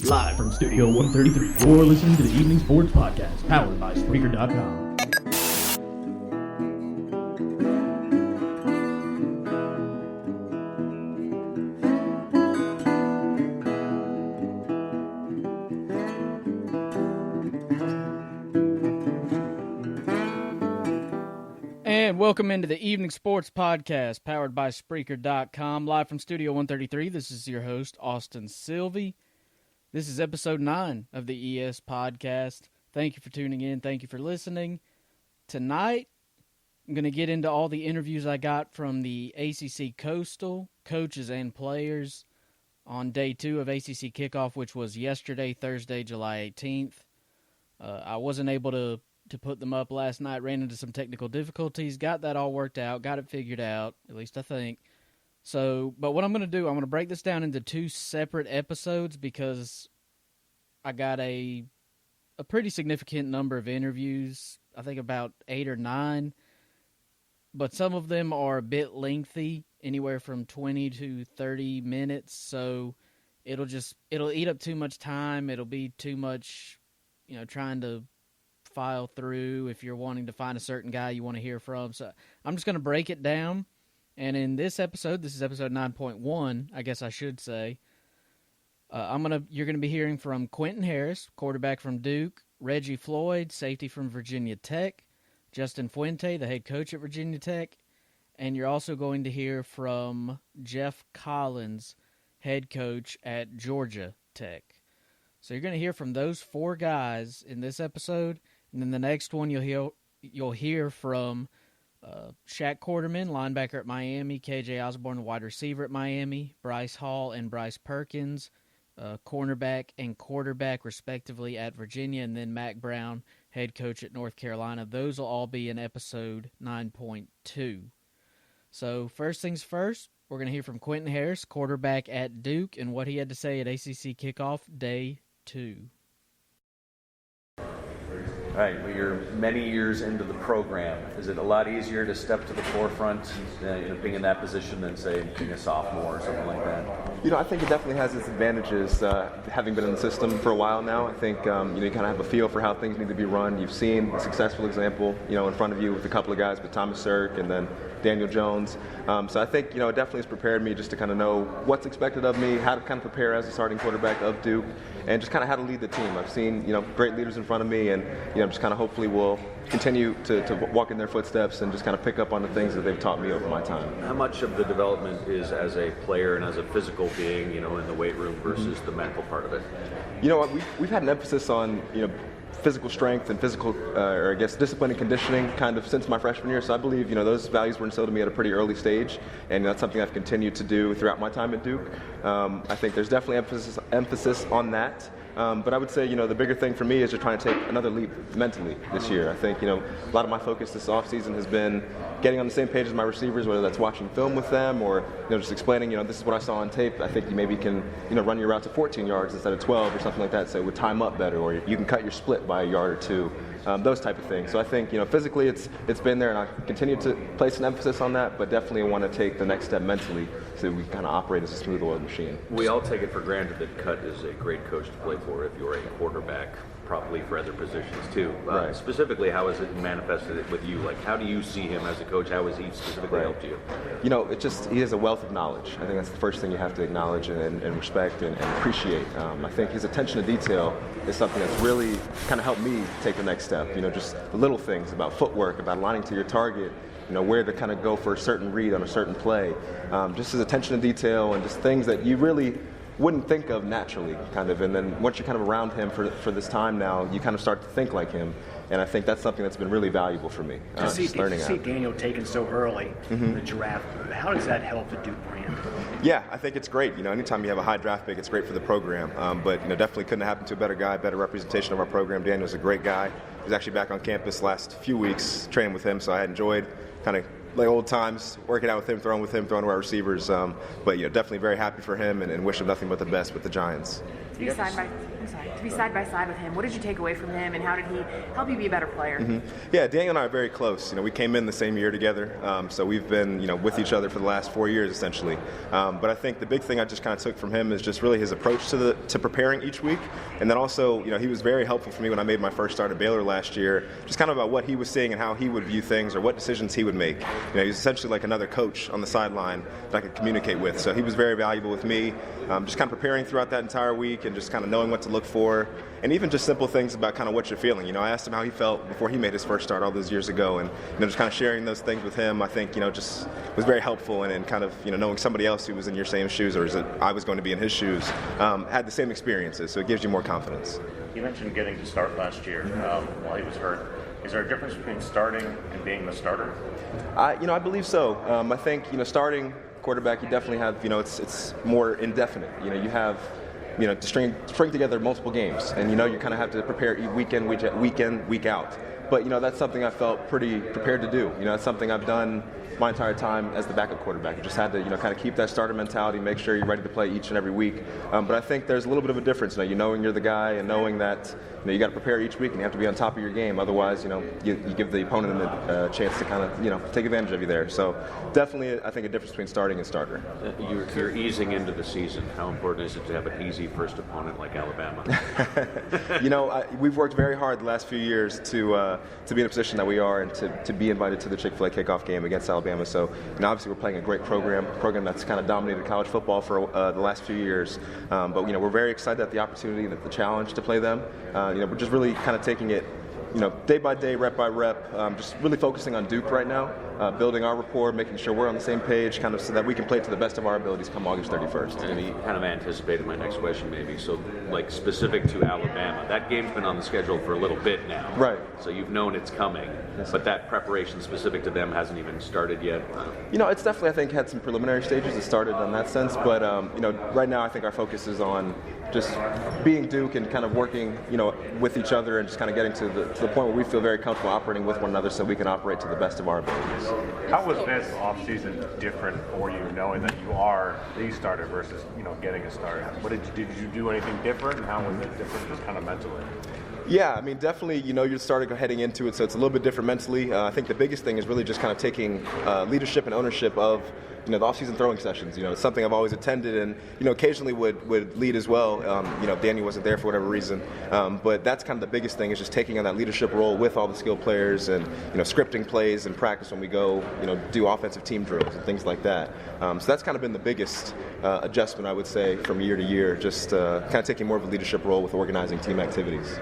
Live from Studio 133, you're listening to the Evening Sports Podcast, powered by Spreaker.com. And welcome into the Evening Sports Podcast, powered by Spreaker.com, live from Studio 133. This is your host, Austin Sylvie. This is episode 9 of the ES Podcast. Thank you for tuning in. Thank you for listening. Tonight, I'm going to get into all the interviews I got from the ACC Coastal coaches and players on day 2 of ACC kickoff, which was yesterday, Thursday, July 18th. I wasn't able to put them up last night, ran into some technical difficulties, got that all worked out, got it figured out, at least I think. So, but what I'm going to do, I'm going to break this down into 2 separate episodes because I got a pretty significant number of interviews, I think about 8 or 9, but some of them are a bit lengthy, anywhere from 20 to 30 minutes, so it'll eat up too much time, it'll be too much, trying to file through if you're wanting to find a certain guy you want to hear from. So I'm just going to break it down. And in this episode, this is episode 9.1, I guess I should say, you're going to be hearing from Quentin Harris, quarterback from Duke, Reggie Floyd, safety from Virginia Tech, Justin Fuente, the head coach at Virginia Tech, and you're also going to hear from Geoff Collins, head coach at Georgia Tech. So you're going to hear from those 4 guys in this episode. And then the next one you'll hear from Shaq Quarterman, linebacker at Miami, KJ Osborne, wide receiver at Miami, Bryce Hall and Bryce Perkins, cornerback and quarterback respectively at Virginia, and then Mack Brown, head coach at North Carolina. Those will all be in episode 9.2. So first things first, we're going to hear from Quentin Harris, quarterback at Duke, and what he had to say at ACC kickoff day 2. All right, well, you're many years into the program. Is it a lot easier to step to the forefront, being in that position than, say, being a sophomore or something like that? I think it definitely has its advantages, having been in the system for a while now. I think, you kind of have a feel for how things need to be run. You've seen a successful example, in front of you with a couple of guys, with Thomas Sirk and then Daniel Jones. So I think, it definitely has prepared me just to kind of know what's expected of me, how to kind of prepare as a starting quarterback of Duke, and just kind of how to lead the team. I've seen, great leaders in front of me, and, just kind of hopefully will continue to walk in their footsteps and just kind of pick up on the things that they've taught me over my time. How much of the development is as a player and as a physical being, in the weight room versus the mental part of it? We've had an emphasis on, physical strength and physical, discipline and conditioning kind of since my freshman year. So I believe, those values were instilled in me at a pretty early stage, and that's something I've continued to do throughout my time at Duke. I think there's definitely emphasis on that. But I would say, the bigger thing for me is just trying to take another leap mentally this year. I think, a lot of my focus this offseason has been getting on the same page as my receivers, whether that's watching film with them or, just explaining, this is what I saw on tape. I think you maybe can, run your route to 14 yards instead of 12 or something like that, so it would time up better, or you can cut your split by a yard or 2. Those type of things. So I think, physically it's been there, and I continue to place an emphasis on that, but definitely want to take the next step mentally so we kind of operate as a smooth oiled machine. We all take it for granted that Cut is a great coach to play for if you're a quarterback, probably for other positions too. Right. Specifically, how has it manifested with you? Like, how do you see him as a coach? How has he specifically helped you? He has a wealth of knowledge. I think that's the first thing you have to acknowledge and respect and appreciate. I think his attention to detail is something that's really kind of helped me take the next step. Just the little things about footwork, about aligning to your target, where to kind of go for a certain read on a certain play. Just his attention to detail and just things that you really wouldn't think of naturally, kind of. And then once you're kind of around him for this time now, you kind of start to think like him. And I think that's something that's been really valuable for me. To see Daniel taken so early in the draft, how does that help the Duke brand? Yeah, I think it's great. Anytime you have a high draft pick, it's great for the program. But definitely couldn't happen to a better guy, better representation of our program. Daniel's a great guy. He was actually back on campus last few weeks training with him, so I had enjoyed kind of like old times, working out with him, throwing to our receivers. But definitely very happy for him and wish him nothing but the best with the Giants. To be side by side with him, what did you take away from him, and how did he help you be a better player? Mm-hmm. Yeah, Daniel and I are very close. We came in the same year together, so we've been with each other for the last 4 years essentially. But I think the big thing I just kind of took from him is just really his approach to preparing each week, and then also he was very helpful for me when I made my first start at Baylor last year. Just kind of about what he was seeing and how he would view things or what decisions he would make. He's essentially like another coach on the sideline that I could communicate with. So he was very valuable with me, just kind of preparing throughout that entire week and just kind of knowing what to look for, and even just simple things about kind of what you're feeling. I asked him how he felt before he made his first start all those years ago, and just kind of sharing those things with him, I think just was very helpful, and kind of knowing somebody else who was in your same shoes, or I was going to be in his shoes, had the same experiences, so it gives you more confidence. You mentioned getting to start last year while he was hurt. Is there a difference between starting and being the starter? I believe so. I think starting quarterback, you definitely have it's more indefinite. You have to string together multiple games, and you kind of have to prepare week in, week out. But that's something I felt pretty prepared to do. It's something I've done my entire time as the backup quarterback. You just had to kind of keep that starter mentality, make sure you're ready to play each and every week. But I think there's a little bit of a difference now. Knowing you're the guy and knowing that you got to prepare each week and you have to be on top of your game. Otherwise, you give the opponent a chance to kind of take advantage of you there. So definitely, I think a difference between starting and starter. You're easing into the season. How important is it to have an easy first opponent like Alabama? We've worked very hard the last few years to be in a position that we are, and to be invited to the Chick-fil-A kickoff game against Alabama. So obviously we're playing a great program that's kind of dominated college football for the last few years. But we're very excited at the opportunity and the challenge to play them. We're just really kind of taking it day by day, rep by rep, just really focusing on Duke right now, building our rapport, making sure we're on the same page, kind of so that we can play to the best of our abilities come August 31st. And you kind of anticipated my next question maybe. So, like, specific to Alabama, that game's been on the schedule for a little bit now. Right. So you've known it's coming, but that preparation specific to them hasn't even started yet. It's definitely, I think, had some preliminary stages that started in that sense, but, right now I think our focus is on just being Duke and kind of working, with each other and just kind of getting to the point where we feel very comfortable operating with one another so we can operate to the best of our abilities. How was this offseason different for you, knowing that you are the starter versus, getting a start? What did you do anything different, and how was it different just kind of mentally? Yeah, I mean, definitely, you're the starter heading into it, so it's a little bit different mentally. I think the biggest thing is really just kind of taking leadership and ownership of the off-season throwing sessions. It's something I've always attended and, occasionally would lead as well. Daniel wasn't there for whatever reason. But that's kind of the biggest thing, is just taking on that leadership role with all the skilled players and, scripting plays and practice when we go, do offensive team drills and things like that. So that's kind of been the biggest adjustment, I would say, from year to year, just kind of taking more of a leadership role with organizing team activities.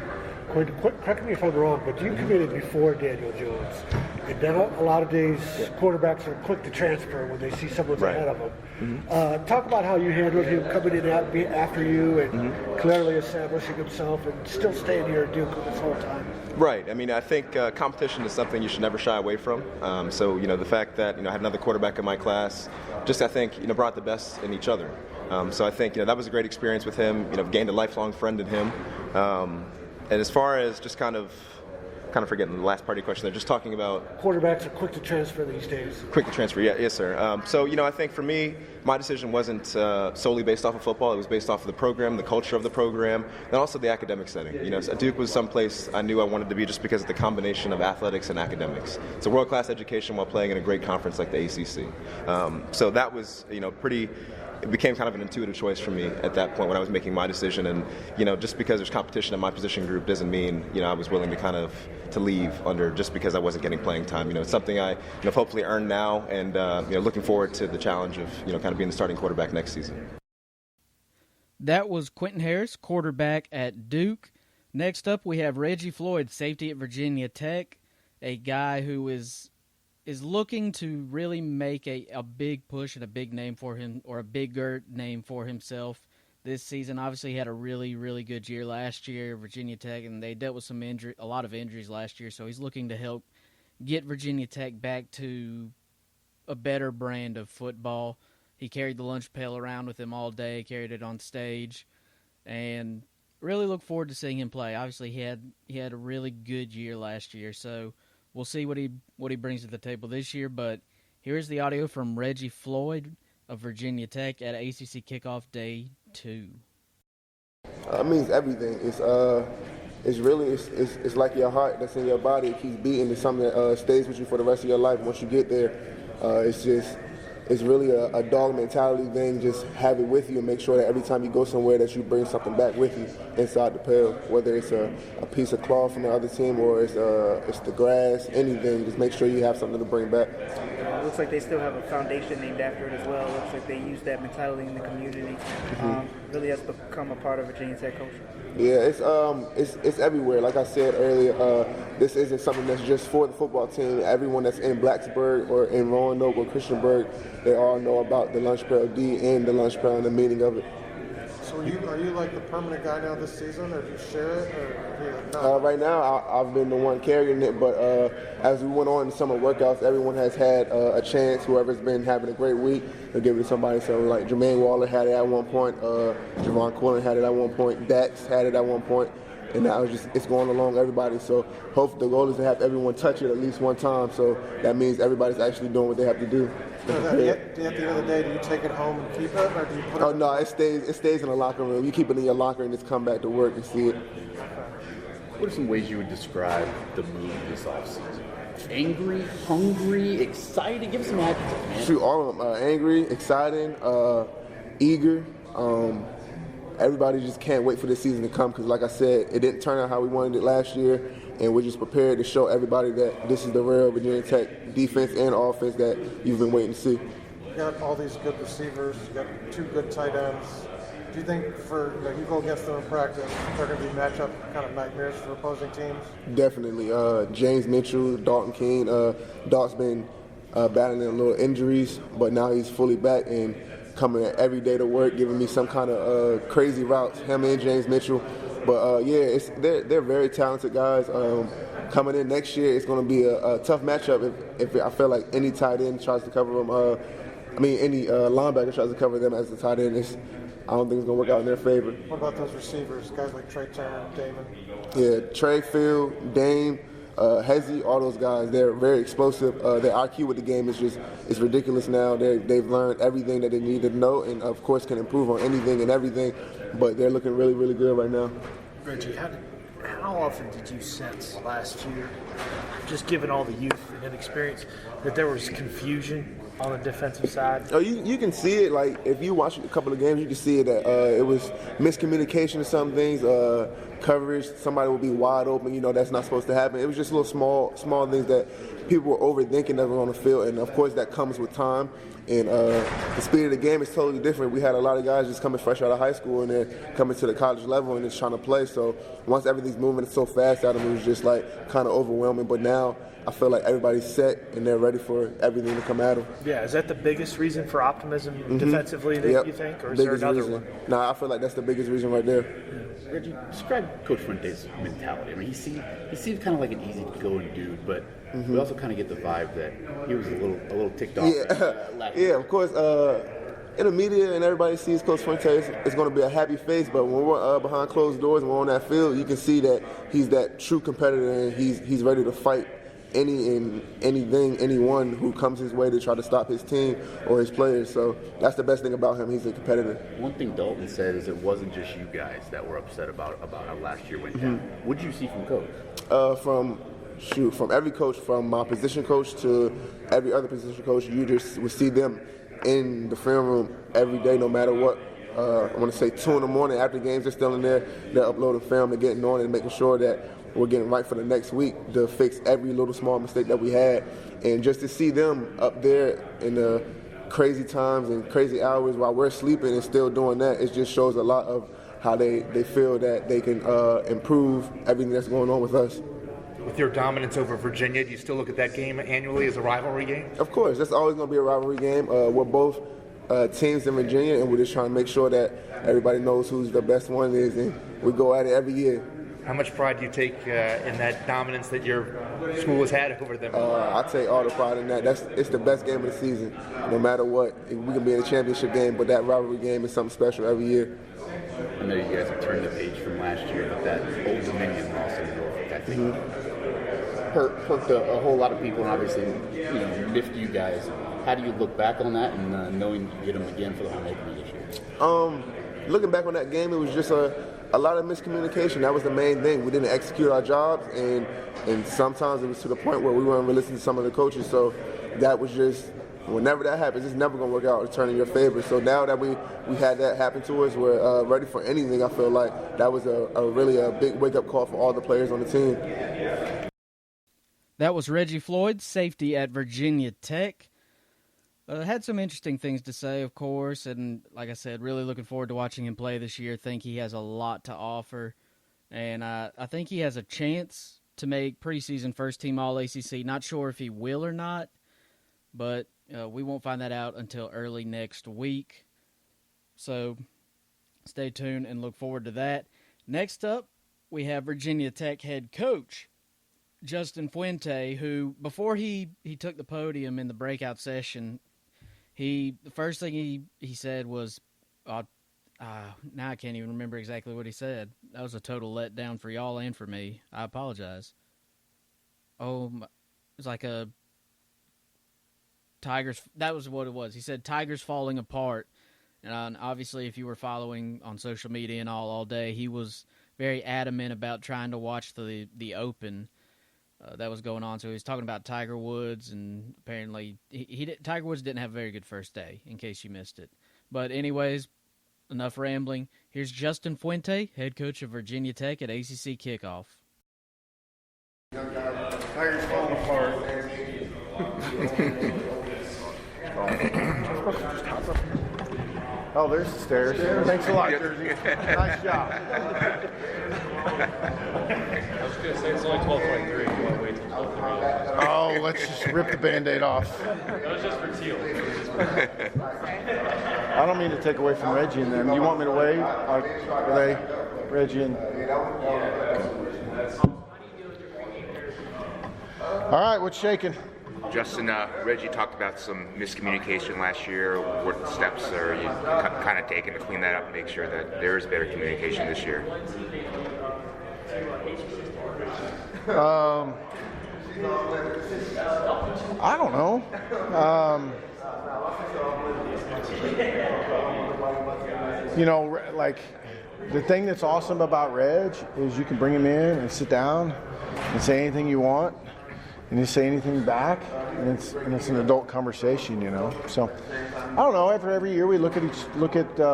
Correct me if I'm wrong, but you committed before Daniel Jones. And then a lot of days, quarterbacks are quick to transfer when they see someone's ahead of them. Mm-hmm. Talk about how you handled him coming in after you and clearly establishing himself and still staying here at Duke this whole time. Right. I mean, I think competition is something you should never shy away from. So, the fact that, I had another quarterback in my class, just, I think, brought the best in each other. So I think, that was a great experience with him, gained a lifelong friend in him. And as far as just kind of forgetting the last part of your question there, just talking about... Quarterbacks are quick to transfer these days. Quick to transfer, yeah, yes, sir. So, I think for me, my decision wasn't solely based off of football. It was based off of the program, the culture of the program, and also the academic setting. Duke was someplace I knew I wanted to be just because of the combination of athletics and academics. It's a world-class education while playing in a great conference like the ACC. So that was, it became kind of an intuitive choice for me at that point when I was making my decision. And, just because there's competition in my position group doesn't mean, I was willing to to leave under just because I wasn't getting playing time. It's something I, hopefully earned now, and, looking forward to the challenge of, kind of being the starting quarterback next season. That was Quentin Harris, quarterback at Duke. Next up, we have Reggie Floyd, safety at Virginia Tech, a guy who is looking to really make a big push and a big name for him, or a bigger name for himself this season. Obviously, he had a really, really good year last year, Virginia Tech, and they dealt with a lot of injuries last year, so he's looking to help get Virginia Tech back to a better brand of football. He carried the lunch pail around with him all day, carried it on stage, and really look forward to seeing him play. Obviously, he had a really good year last year, so we'll see what he brings to the table this year, but Here's the audio from Reggie Floyd of Virginia Tech at ACC Kickoff Day 2. It means everything. It's really like your heart that's in your body. It keeps beating. It's something that stays with you for the rest of your life. Once you get there, it's really a dog mentality thing. Just have it with you and make sure that every time you go somewhere that you bring something back with you inside the pail, whether it's a piece of cloth from the other team or it's the grass, anything. Just make sure you have something to bring back. It looks like they still have a foundation named after it as well. It looks like they use that mentality in the community. Really has become a part of Virginia Tech culture. Yeah, it's everywhere. Like I said earlier, this isn't something that's just for the football team. Everyone that's in Blacksburg or in Roanoke or Christiansburg, they all know about the lunch pail D and the lunch pail and the meaning of it. So are you like the permanent guy now this season, or do you share it? Or right now, I've been the one carrying it, but as we went on in summer workouts, everyone has had a chance. Whoever's been having a great week, they'll give it to somebody. So like Jermaine Waller had it at one point, Javon Quentin had it at one point, Dax had it at one point, and now it's going along everybody. So hopefully the goal is to have everyone touch it at least one time. So that means everybody's actually doing what they have to do. At the end of the day, do you take it home and keep it, or do you put it? Oh no, it stays in the locker room. You keep it in your locker and just come back to work and see it. What are some ways you would describe the mood this offseason? Angry, hungry, excited? Give us some adjectives, man. Shoot, all of them. Angry, exciting, eager. Everybody just can't wait for this season to come because, like I said, it didn't turn out how we wanted it last year, and we're just prepared to show everybody that this is the real Virginia Tech defense and offense that you've been waiting to see. You got all these good receivers, you got 2 good tight ends. Do you think you go against them in practice, they're going to be matchup kind of nightmares for opposing teams? Definitely. James Mitchell, Dalton Keene. Dalton's been battling a little injuries, but now he's fully back and coming every day to work, giving me some kind of crazy routes, him and James Mitchell. But they're very talented guys. Coming in next year, it's going to be a tough matchup if I feel like any tight end tries to cover them. Any linebacker tries to cover them as a tight end. I don't think it's going to work out in their favor. What about those receivers, guys like Trey Turner, Damon? Yeah, Trey, Phil, Dame, Hezzy, all those guys, they're very explosive. Their IQ with the game is ridiculous now. They've learned everything that they need to know and, of course, can improve on anything and everything, but they're looking really, really good right now. Reggie, how often did you sense last year, just given all the youth and inexperience, that there was confusion on the defensive side? Oh, you can see it. Like, if you watch a couple of games, you can see it that it was miscommunication of some things, coverage, somebody will be wide open, that's not supposed to happen. It was just little small things that people were overthinking that were on the field, and of course that comes with time. And the speed of the game is totally different. We had a lot of guys just coming fresh out of high school and then coming to the college level and just trying to play. So once everything's moving so fast out of them, it was just like kind of overwhelming. But now I feel like everybody's set and they're ready for everything to come at them. Yeah, is that the biggest reason for optimism defensively that you think, or is biggest there another reason. one? No, I feel like that's the biggest reason right there. Reggie, describe Coach Fuente's mentality. I mean, he seemed kind of like an easygoing dude, but we also kind of get the vibe that he was a little ticked off. Yeah, of course. In the media and everybody sees Coach Fuente, it's going to be a happy face. But when we're behind closed doors and we're on that field, you can see that he's that true competitor and he's ready to fight anyone who comes his way to try to stop his team or his players. So that's the best thing about him. He's a competitor. One thing Dalton said is it wasn't just you guys that were upset about how last year went down. What did you see from Coach? From every coach, from my position coach to every other position coach, you just would see them in the film room every day, no matter what. I want to say 2 in the morning after games, they're still in there. They're uploading film and getting on and making sure that we're getting right for the next week to fix every little small mistake that we had. And just to see them up there in the crazy times and crazy hours while we're sleeping and still doing that, it just shows a lot of how they feel that they can improve everything that's going on with us. With your dominance over Virginia, do you still look at that game annually as a rivalry game? Of course. That's always going to be a rivalry game. We're both teams in Virginia, and we're just trying to make sure that everybody knows who's the best one is, and we go at it every year. How much pride do you take in that dominance that your school has had over them? I take all the pride in that. It's the best game of the season, no matter what. We can be in a championship game, but that rivalry game is something special every year. I know you guys have turned the page from last year, but that Old Dominion loss in Norfolk, I think hurt a whole lot of people and obviously, miffed you guys. How do you look back on that and knowing you get them again for the home opener this year? Looking back on that game, it was just a lot of miscommunication. That was the main thing. We didn't execute our jobs, and sometimes it was to the point where we weren't really listening to some of the coaches. So that was just, whenever that happens, it's never going to work out or turn in your favor. So now that we had that happen to us, we're ready for anything. I feel like that was a really big wake-up call for all the players on the team. That was Reggie Floyd, safety at Virginia Tech. Had some interesting things to say, of course, and like I said, really looking forward to watching him play this year. Think he has a lot to offer, and I think he has a chance to make preseason first-team All-ACC. Not sure if he will or not, but we won't find that out until early next week. So stay tuned and look forward to that. Next up, we have Virginia Tech head coach Justin Fuente, who, before he took the podium in the breakout session, the first thing he said was, now I can't even remember exactly what he said. That was a total letdown for y'all and for me. I apologize. Oh, it was like a Tigers. That was what it was. He said Tigers falling apart. And obviously, if you were following on social media and all day, he was very adamant about trying to watch the Open that was going on. So he was talking about Tiger Woods, and apparently Tiger Woods didn't have a very good first day, in case you missed it. But anyways, enough rambling. Here's Justin Fuente, head coach of Virginia Tech at ACC Kickoff. Tigers falling apart. Oh, there's the stairs. Thanks a lot, Jersey. Nice job. I was going to say it's only 12:23. You want to wait till 12:30? Oh, let's just rip the Band-Aid off. That was just for Teal. I don't mean to take away from Reggie and them. You want me to wait? Reggie and... All right, what's shaking? Justin, Reggie talked about some miscommunication last year. What steps are you kind of taking to clean that up and make sure that there is better communication this year? I don't know. Like, the thing that's awesome about Reg is you can bring him in and sit down and say anything you want, and you say anything back, and it's an adult conversation, So, I don't know. Every year we look at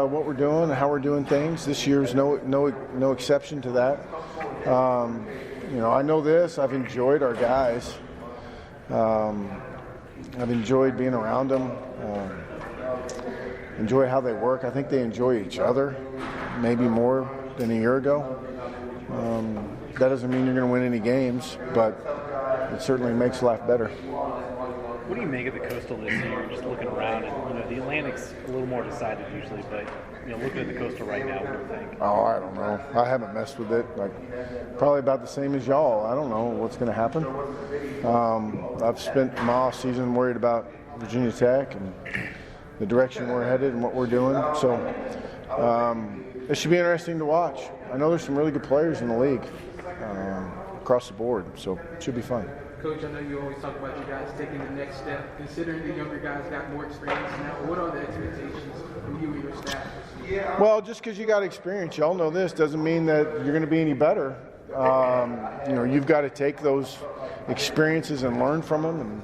what we're doing and how we're doing things. This year's no exception to that. I know this. I've enjoyed our guys. I've enjoyed being around them. Enjoy how they work. I think they enjoy each other, maybe more than a year ago. That doesn't mean you're going to win any games, but it certainly makes life better. What do you make of the Coastal this year? Just looking around, and the Atlantic's a little more decided usually, but looking at the Coastal right now, what do you think? Oh, I don't know. I haven't messed with it. Probably about the same as y'all. I don't know what's going to happen. I've spent my off season worried about Virginia Tech and the direction we're headed and what we're doing. So it should be interesting to watch. I know there's some really good players in the league across the board, so it should be fun. Coach, I know you always talk about you guys taking the next step. Considering the younger guys got more experience now, what are the expectations from you and your staff? Well, just because you got experience, y'all know this, doesn't mean that you're going to be any better. You've got to take those experiences and learn from them and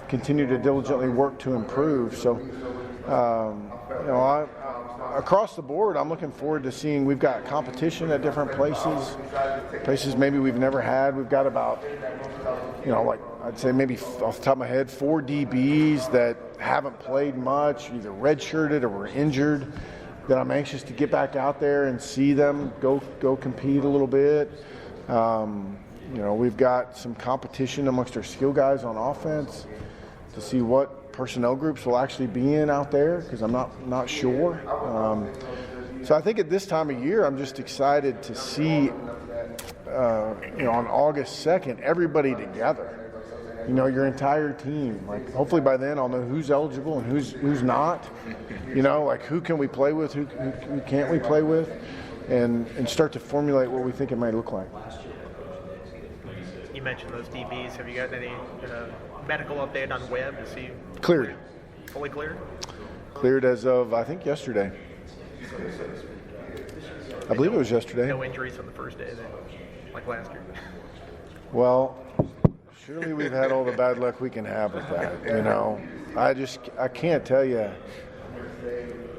continue to diligently work to improve. So, across the board, I'm looking forward to seeing we've got competition at different places maybe we've never had. We've got about, I'd say maybe off the top of my head, 4 DBs that haven't played much, either redshirted or were injured, that I'm anxious to get back out there and see them go compete a little bit. We've got some competition amongst our skill guys on offense to see what personnel groups will actually be in out there, because I'm not sure. So I think at this time of year, I'm just excited to see, on August 2nd, everybody together. Your entire team. Hopefully by then I'll know who's eligible and who's not. Who can we play with, who can't we play with, and start to formulate what we think it might look like. You mentioned those DBs. Have you got any medical update on Webb? Is he Cleared. Fully cleared? Cleared as of, I think, yesterday. I believe it was yesterday. No injuries on the first day, then, like last year. Well, surely we've had all the bad luck we can have with that. I can't tell you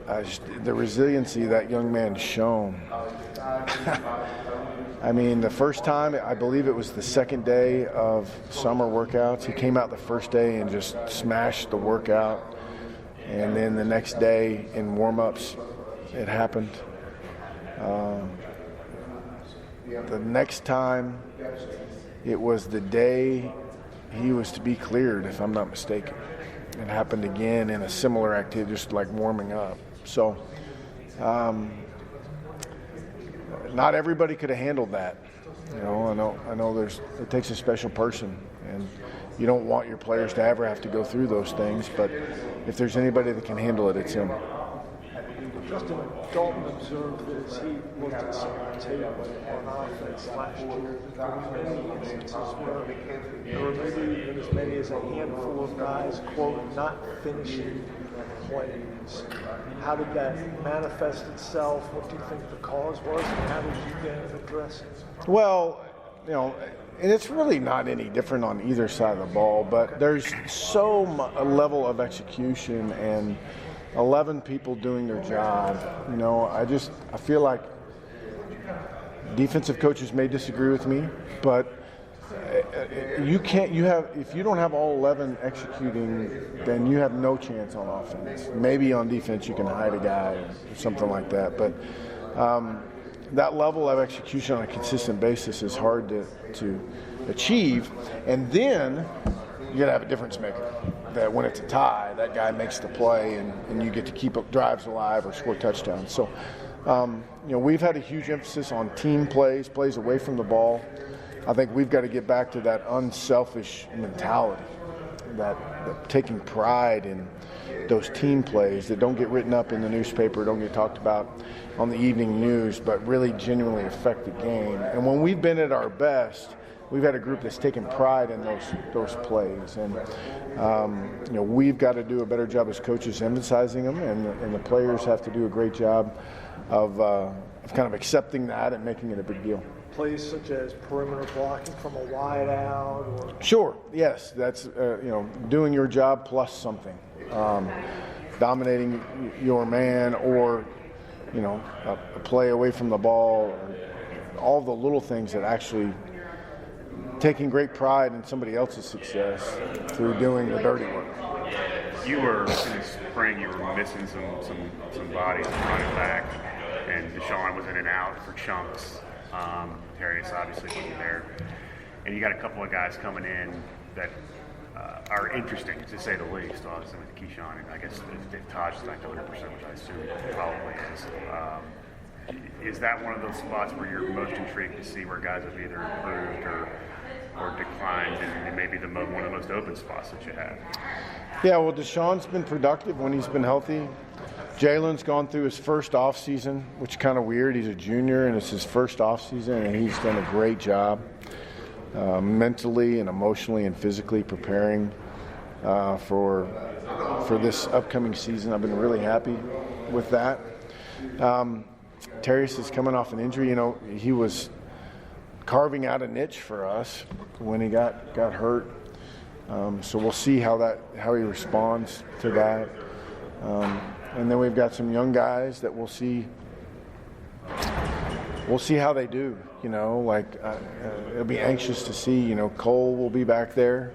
the resiliency that young man's shown. I mean, the first time, I believe it was the second day of summer workouts. He came out the first day and just smashed the workout. And then the next day in warm-ups, it happened. The next time, it was the day he was to be cleared, if I'm not mistaken. It happened again in a similar activity, just like warming up. So, not everybody could have handled that. I know it takes a special person, and you don't want your players to ever have to go through those things, but if there's anybody that can handle it, it's him. Justin, Dalton observed as he looked at some tape on offense last year that there were many instances where there were maybe even as many as a handful of guys, quote, not finishing plays. How did that manifest itself? What do you think the cause was, and how did you then address it? Well, and it's really not any different on either side of the ball, but there's a level of execution and 11 people doing their job. I feel like defensive coaches may disagree with me, but if you don't have all 11 executing, then you have no chance on offense. Maybe on defense you can hide a guy or something like that, but that level of execution on a consistent basis is hard to achieve. And then you got to have a difference maker. That when it's a tie, that guy makes the play, and you get to keep drives alive or score touchdowns. So, we've had a huge emphasis on team plays away from the ball. I think we've got to get back to that unselfish mentality, that taking pride in those team plays that don't get written up in the newspaper, don't get talked about on the evening news, but really genuinely affect the game. And when we've been at our best, we've had a group that's taken pride in those plays, and we've got to do a better job as coaches emphasizing them, and the players have to do a great job of kind of accepting that and making it a big deal. Plays such as perimeter blocking from a wide out, or sure, yes, that's doing your job plus something, dominating your man, or a play away from the ball, or all the little things that actually. Taking great pride in somebody else's success through doing the dirty work. You were in the spring. You were missing some bodies running back, and Deshaun was in and out for chunks. Terrius obviously wasn't there, and you got a couple of guys coming in that are interesting to say the least. Obviously with Keyshawn, and I guess if Taj is not 100%, which I assume it probably is. Is that one of those spots where you're most intrigued to see where guys have either improved or declined, and maybe one of the most open spots that you have? Yeah, well, Deshaun's been productive when he's been healthy. Jalen's gone through his first off season, which is kind of weird. He's a junior, and it's his first off season, and he's done a great job mentally and emotionally and physically preparing for this upcoming season. I've been really happy with that. Terrius is coming off an injury. He was carving out a niche for us when he got hurt. So we'll see how he responds to that. And then we've got some young guys that we'll see how they do. It'll be anxious to see. Cole will be back there,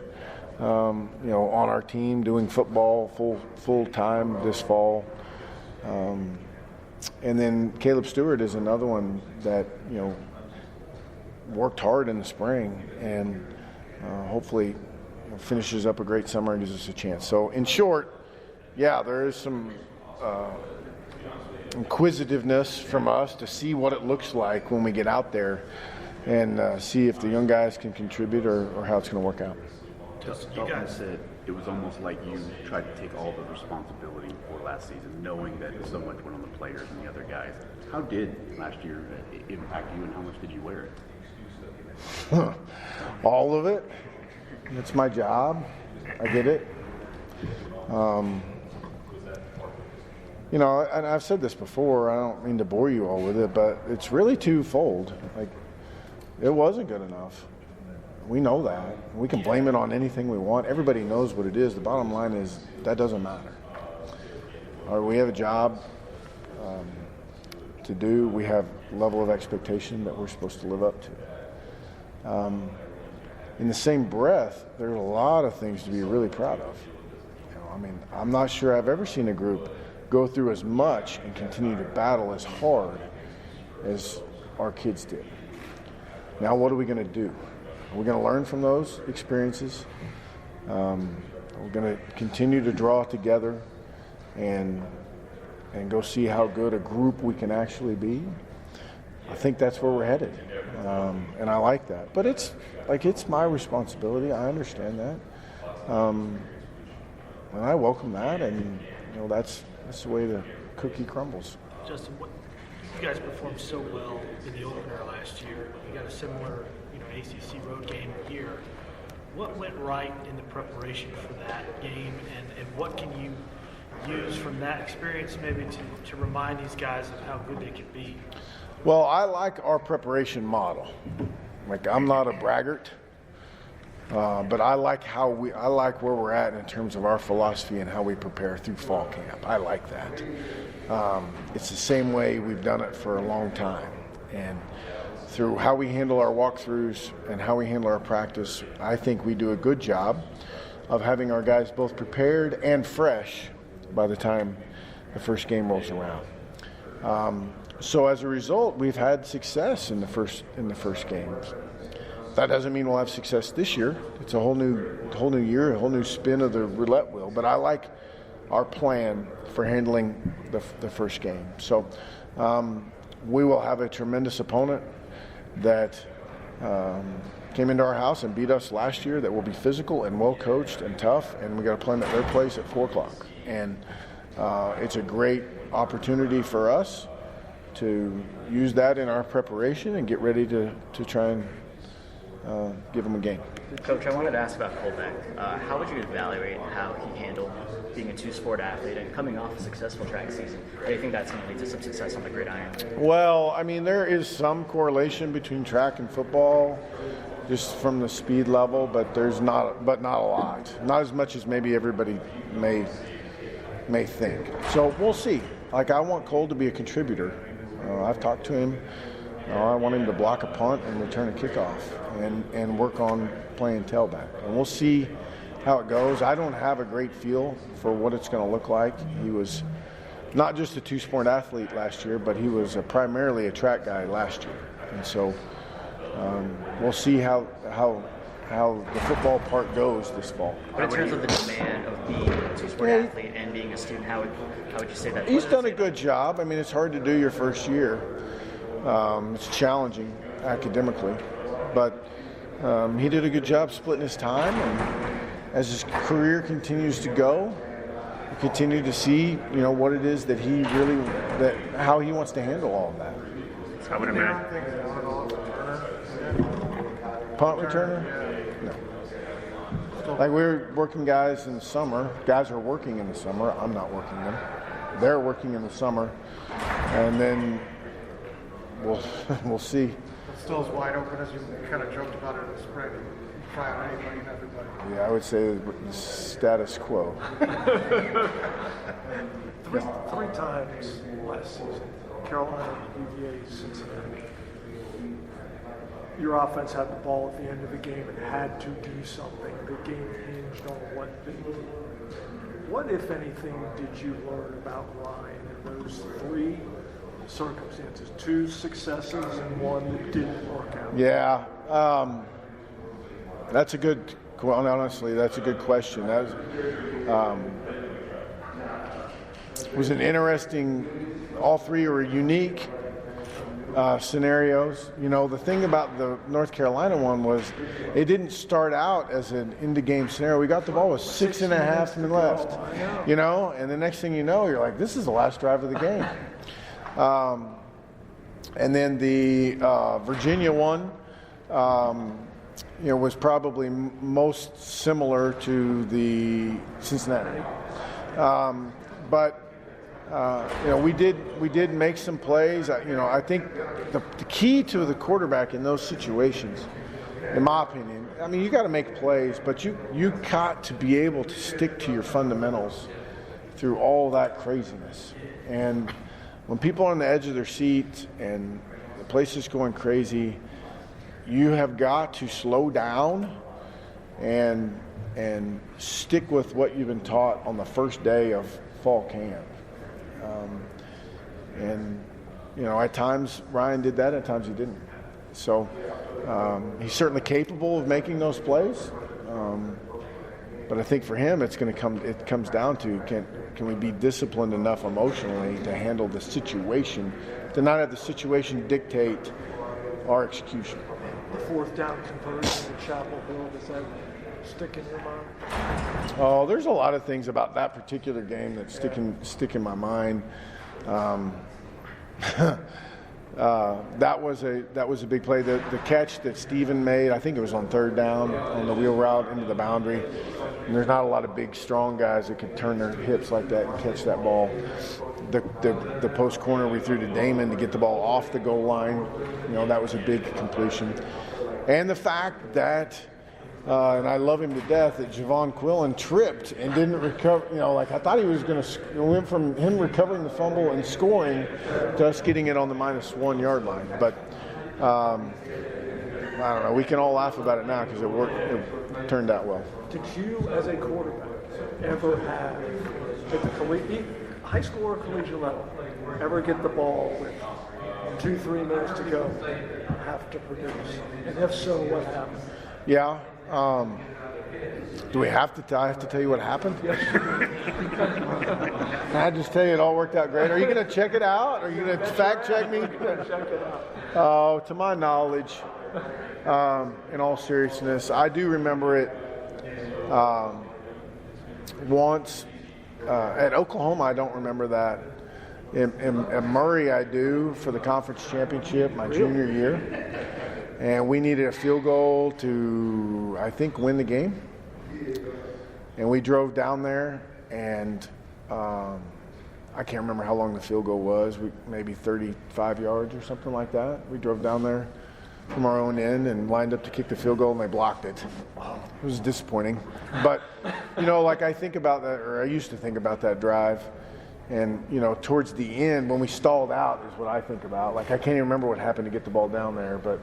on our team doing football full time this fall. And then Caleb Stewart is another one that, worked hard in the spring and hopefully finishes up a great summer and gives us a chance. So in short, yeah, there is some inquisitiveness from us to see what it looks like when we get out there and see if the young guys can contribute or how it's going to work out. Dalton said it was almost like you tried to take all the responsibility for last season, knowing that so much went on the players and the other guys. How did last year impact you, and how much did you wear it? All of it. It's my job. I get it. You know, and I've said this before, I don't mean to bore you all with it, but it's really twofold. Like, it wasn't good enough. We know that. We can blame it on anything we want. Everybody knows what it is. The bottom line is that doesn't matter. We have a job to do. We have a level of expectation that we're supposed to live up to. In the same breath, there's a lot of things to be really proud of. You know, I mean, I'm not sure I've ever seen a group go through as much and continue to battle as hard as our kids did. Now, what are we going to do? Are we going to learn from those experiences? We're going to continue to draw together and go see how good a group we can actually be. I think that's where we're headed, and I like that. But it's my responsibility. I understand that, and I welcome that. And you know, that's the way the cookie crumbles. Justin, you guys performed so well in the opener last year. You got a similar, ACC road game here. What went right in the preparation for that game, and what can you use from that experience maybe to remind these guys of how good they can be? Well, I like our preparation model. Like, I'm not a braggart, but I like where we're at in terms of our philosophy and how we prepare through fall camp. I like that. It's the same way we've done it for a long time, and through how we handle our walkthroughs and how we handle our practice, I think we do a good job of having our guys both prepared and fresh by the time the first game rolls around. So as a result, we've had success in the first games. That doesn't mean we'll have success this year. It's a whole new year, a whole new spin of the roulette wheel. But I like our plan for handling the first game. So we will have a tremendous opponent that came into our house and beat us last year, that will be physical and well coached and tough, and we got to play them at their place at 4:00. And it's a great opportunity for us to use that in our preparation and get ready to try and give them a game. Coach, I wanted to ask about Colbeck. How would you evaluate how he handled being a two-sport athlete and coming off a successful track season? Do you think that's going to lead to some success on the gridiron? Well, I mean, there is some correlation between track and football, just from the speed level, but not a lot. Not as much as maybe everybody may think. So we'll see. Like, I want Cole to be a contributor. I've talked to him. I want him to block a punt and return a kickoff and work on playing tailback. And we'll see how it goes. I don't have a great feel for what it's going to look like. He was not just a two-sport athlete last year, but he was primarily a track guy last year. And so we'll see how the football part goes this fall. But in terms of the demand of being a two-sport athlete and being a student, how would you say that? He's done a good job. I mean, it's hard to do your first year. It's challenging academically, but he did a good job splitting his time, and as his career continues to go, we continue to see, what it is that how he wants to handle all of that. Punt returner? No. Like, we're working guys in the summer. Guys are working in the summer. I'm not working them. They're working in the summer, and then we'll see. It's still as wide open as you kind of joked about it in the spring. Try on anybody and everybody. Yeah, I would say the status quo. Three times last season, Carolina, UVA, Cincinnati. Your offense had the ball at the end of the game and had to do something. The game hinged on what they did. What, if anything, did you learn about Ryan in those three circumstances? Two successes and one that didn't work out. Yeah, that's a good. Honestly, that's a good question. That was an interesting. All three were unique scenarios. The thing about the North Carolina one was it didn't start out as an end-of-game scenario. We got the ball with 6.5 minutes left, and the next thing you know, you're like, this is the last drive of the game. And then the Virginia one, was probably most similar to the Cincinnati. But we did make some plays. I think the key to the quarterback in those situations, in my opinion, you got to make plays, but you got to be able to stick to your fundamentals through all that craziness. And when people are on the edge of their seat and the place is going crazy, you have got to slow down and stick with what you've been taught on the first day of fall camp. At times Ryan did that, at times he didn't. So he's certainly capable of making those plays. But I think for him, it comes down to can we be disciplined enough emotionally to handle the situation, to not have the situation dictate our execution. The fourth down conversion to Chapel Hill, does that stick in your mind? Oh, there's a lot of things about that particular game that stick in my mind. That was a big play. The catch that Steven made, I think it was on third down on the wheel route into the boundary. And there's not a lot of big, strong guys that could turn their hips like that and catch that ball. The post corner we threw to Damon to get the ball off the goal line, that was a big completion. And the fact that, and I love him to death, that Javon Quillen tripped and didn't recover. I thought he was going to went from him recovering the fumble and scoring to us getting it on the -1 yard line. But I don't know. We can all laugh about it now because it worked. It turned out well. Did you, as a quarterback, ever have at the high school or collegiate level, ever get the ball with 2-3 minutes to go, have to produce? And if so, what happened? Yeah. Do I have to tell you what happened? Can I just tell you it all worked out great? Are you going to check it out? Are you going to fact check me? Check it out. To my knowledge, in all seriousness, I do remember it once. At Oklahoma, I don't remember that. In Murray, I do, for the conference championship my junior year. And we needed a field goal to, I think, win the game. And we drove down there, and I can't remember how long the field goal was, maybe 35 yards or something like that. We drove down there from our own end and lined up to kick the field goal, and they blocked it. It was disappointing. But, I think about that, or I used to think about that drive. And, towards the end, when we stalled out is what I think about. I can't even remember what happened to get the ball down there, but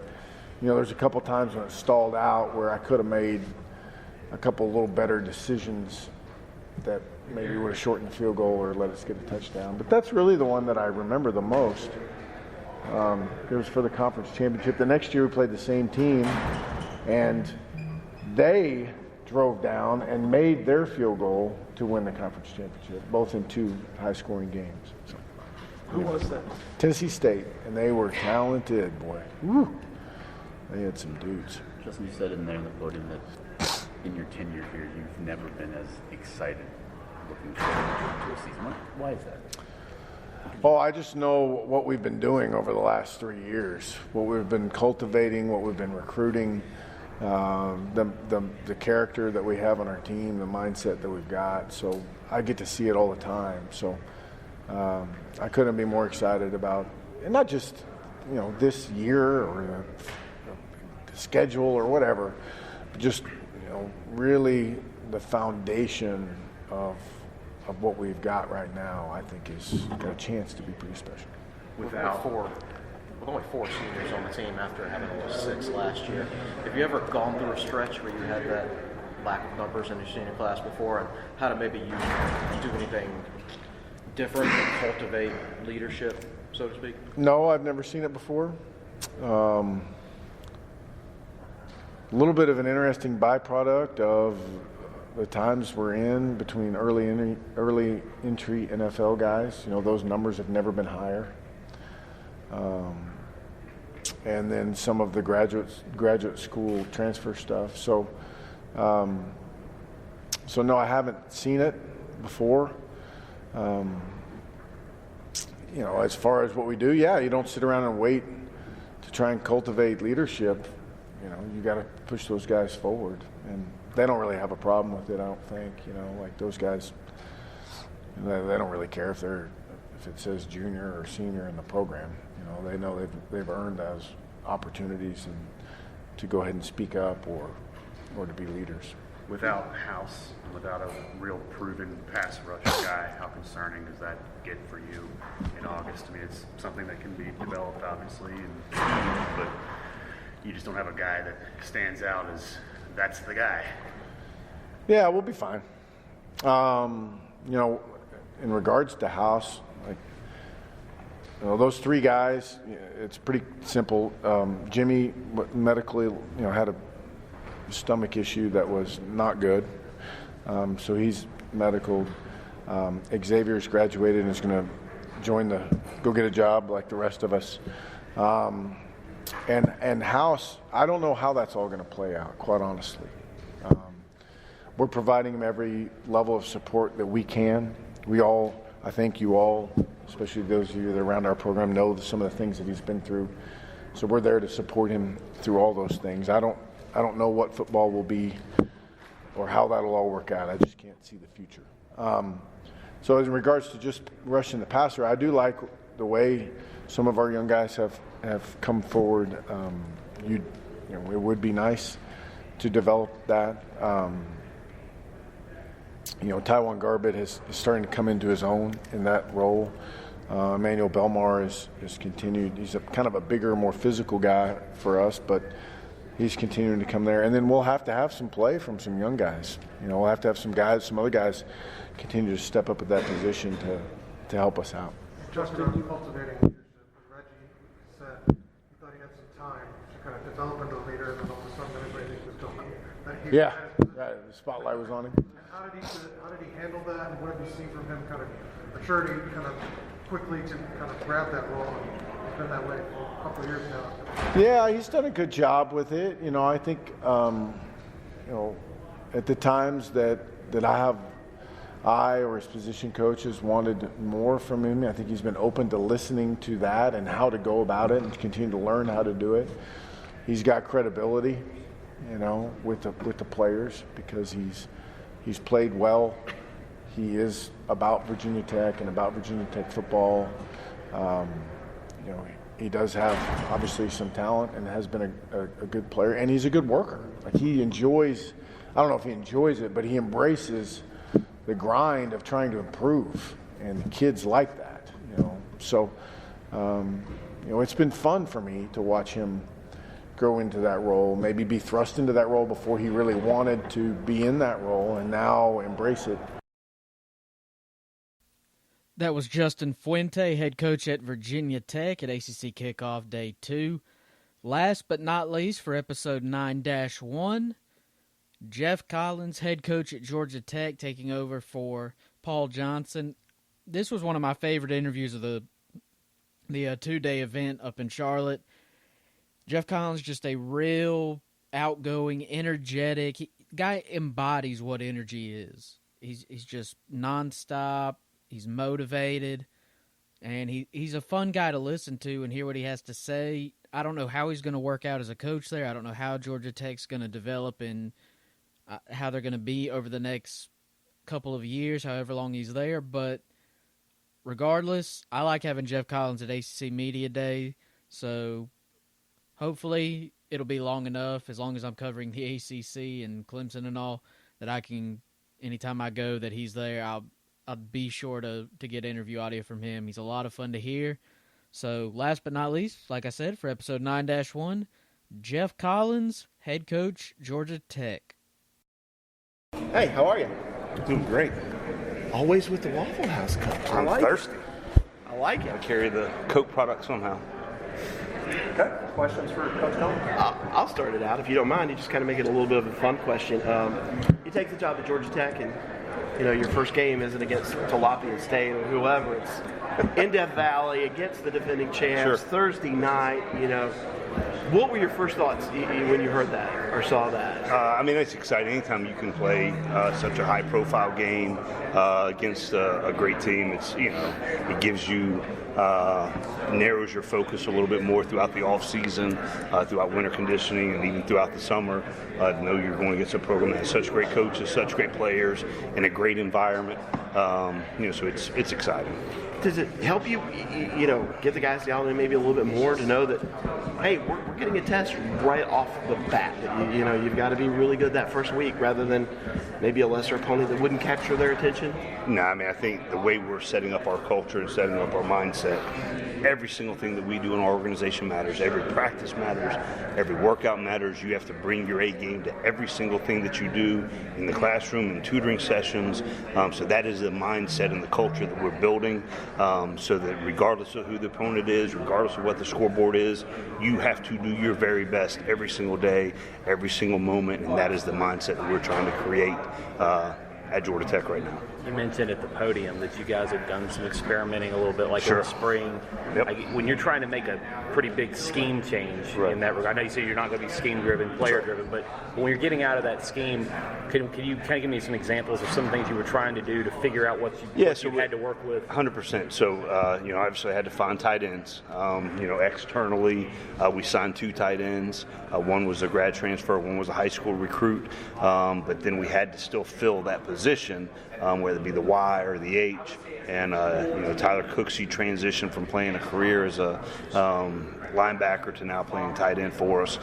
there's a couple times when it stalled out where I could have made a couple little better decisions that maybe would have shortened the field goal or let us get a touchdown. But that's really the one that I remember the most. It was for the conference championship. The next year we played the same team, and they drove down and made their field goal to win the conference championship, both in 2 high-scoring games. So, who was that? Tennessee State, and they were talented, boy. Woo. They had some dudes. Justin, you said in there in the podium that in your tenure here, you've never been as excited looking forward to a season. Why is that? Oh, I just know what we've been doing over the last 3 years, what we've been cultivating, what we've been recruiting, the character that we have on our team, the mindset that we've got. So I get to see it all the time. So I couldn't be more excited about, and not just this year or the schedule or whatever, but just really the foundation of what we've got right now, I think is got a chance to be pretty special. With only 4 seniors on the team after having only 6 last year, have you ever gone through a stretch where you had that lack of numbers in your senior class before, and how to maybe you do anything different to cultivate leadership, so to speak? No, I've never seen it before. A little bit of an interesting byproduct of the times we're in between early entry NFL guys. Those numbers have never been higher. And then some of the graduate school transfer stuff. So no, I haven't seen it before. As far as what we do, you don't sit around and wait to try and cultivate leadership. you got to push those guys forward, and they don't really have a problem with it. I don't think, like those guys, they don't really care if it says junior or senior in the program. They know they've earned those opportunities and to go ahead and speak up or to be leaders. Without House, without a real proven pass rush guy, how concerning does that get for you in August? I mean, it's something that can be developed, obviously, but you just don't have a guy that stands out as that's the guy. Yeah, we'll be fine. In regards to House, those three guys, it's pretty simple. Jimmy medically, had a stomach issue that was not good, so he's medical. Xavier's graduated and is going to go get a job like the rest of us. And House, I don't know how that's all going to play out, quite honestly. We're providing him every level of support that we can. I think you all, especially those of you that are around our program, know some of the things that he's been through. So we're there to support him through all those things. I don't know what football will be or how that'll all work out. I just can't see the future. So in regards to just rushing the passer, I do like the way some of our young guys have come forward. It would be nice to develop that. Taiwan Garbett is starting to come into his own in that role. Emmanuel Belmar is continued. He's kind of a bigger, more physical guy for us, but he's continuing to come there. And then we'll have to have some play from some young guys. We'll have to have some other guys continue to step up at that position to help us out. Justin, cultivating leadership. Reggie said he thought he had some time to kind of develop into a leader, and then all of a sudden everybody was going. Yeah, the spotlight was on him. How did he handle that, and what have you seen from him kind of maturity kind of quickly to kind of grab that role? He's been that way for a couple of years now. Yeah, he's done a good job with it. I think, at the times that I or his position coaches wanted more from him, I think he's been open to listening to that and how to go about it and continue to learn how to do it. He's got credibility, with the players because he's played well. He is about Virginia Tech and about Virginia Tech football. He does have obviously some talent and has been a good player, and he's a good worker. He enjoys, I don't know if he enjoys it, but he embraces the grind of trying to improve, and kids like that. So it's been fun for me to watch him grow into that role, maybe be thrust into that role before he really wanted to be in that role, and now embrace it. That was Justin Fuente, head coach at Virginia Tech at ACC Kickoff Day 2. Last but not least, for episode 9-1, Geoff Collins, head coach at Georgia Tech, taking over for Paul Johnson. This was one of my favorite interviews of the two-day event up in Charlotte. Geoff Collins, just a real outgoing, energetic guy, embodies what energy is. He's just nonstop. He's motivated, and he's a fun guy to listen to and hear what he has to say. I don't know how he's going to work out as a coach there. I don't know how Georgia Tech's going to develop and how they're going to be over the next couple of years, however long he's there. But regardless, I like having Geoff Collins at ACC Media Day, so hopefully it'll be long enough, as long as I'm covering the ACC and Clemson and all, that I can, anytime I go that he's there, I'll be sure to get interview audio from him. He's a lot of fun to hear. So last but not least, like I said, for episode 9-1, Geoff Collins, head coach, Georgia Tech. Hey, how are you? Doing great. Always with the Waffle House cup. I'm thirsty. I like it. I carry the Coke product somehow. Okay. Questions for Coach Collins? I'll start it out if you don't mind. You just kind of make it a little bit of a fun question. You take the job at Georgia Tech, and your first game isn't against Tilapia State or whoever. It's in Death Valley against the defending champs, Sure. Thursday night, what were your first thoughts when you heard that or saw that? I mean, it's exciting. Anytime you can play such a high-profile game against a great team, it gives you narrows your focus a little bit more throughout the off season, throughout winter conditioning, and even throughout the summer. To know you're going against a program that has such great coaches, such great players, in a great environment. So it's exciting. Does it help you, get the guys down there maybe a little bit more to know that, hey, we're getting a test right off the bat. That you've got to be really good that first week rather than maybe a lesser opponent that wouldn't capture their attention? No, I mean, I think the way we're setting up our culture and setting up our mindset, every single thing that we do in our organization matters. Every practice matters. Every workout matters. You have to bring your A game to every single thing that you do in the classroom and tutoring sessions. So that is the mindset and the culture that we're building. So that regardless of who the opponent is, regardless of what the scoreboard is, you have to do your very best every single day, every single moment, and that is the mindset that we're trying to create at Georgia Tech right now. You mentioned at the podium that you guys have done some experimenting a little bit, like in the spring. Yep. Like when you're trying to make a pretty big scheme change in that regard, I know you say you're not going to be scheme-driven, player-driven, but when you're getting out of that scheme, can you kind of give me some examples of some things you were trying to do to figure out what you had to work with? 100%. So, obviously I had to find tight ends. Externally, we signed 2 tight ends. One was a grad transfer, one was a high school recruit. But then we had to still fill that position, whether it be the Y or the H. And, Tyler Cooksey transitioned from playing a career as a linebacker to now playing tight end for us.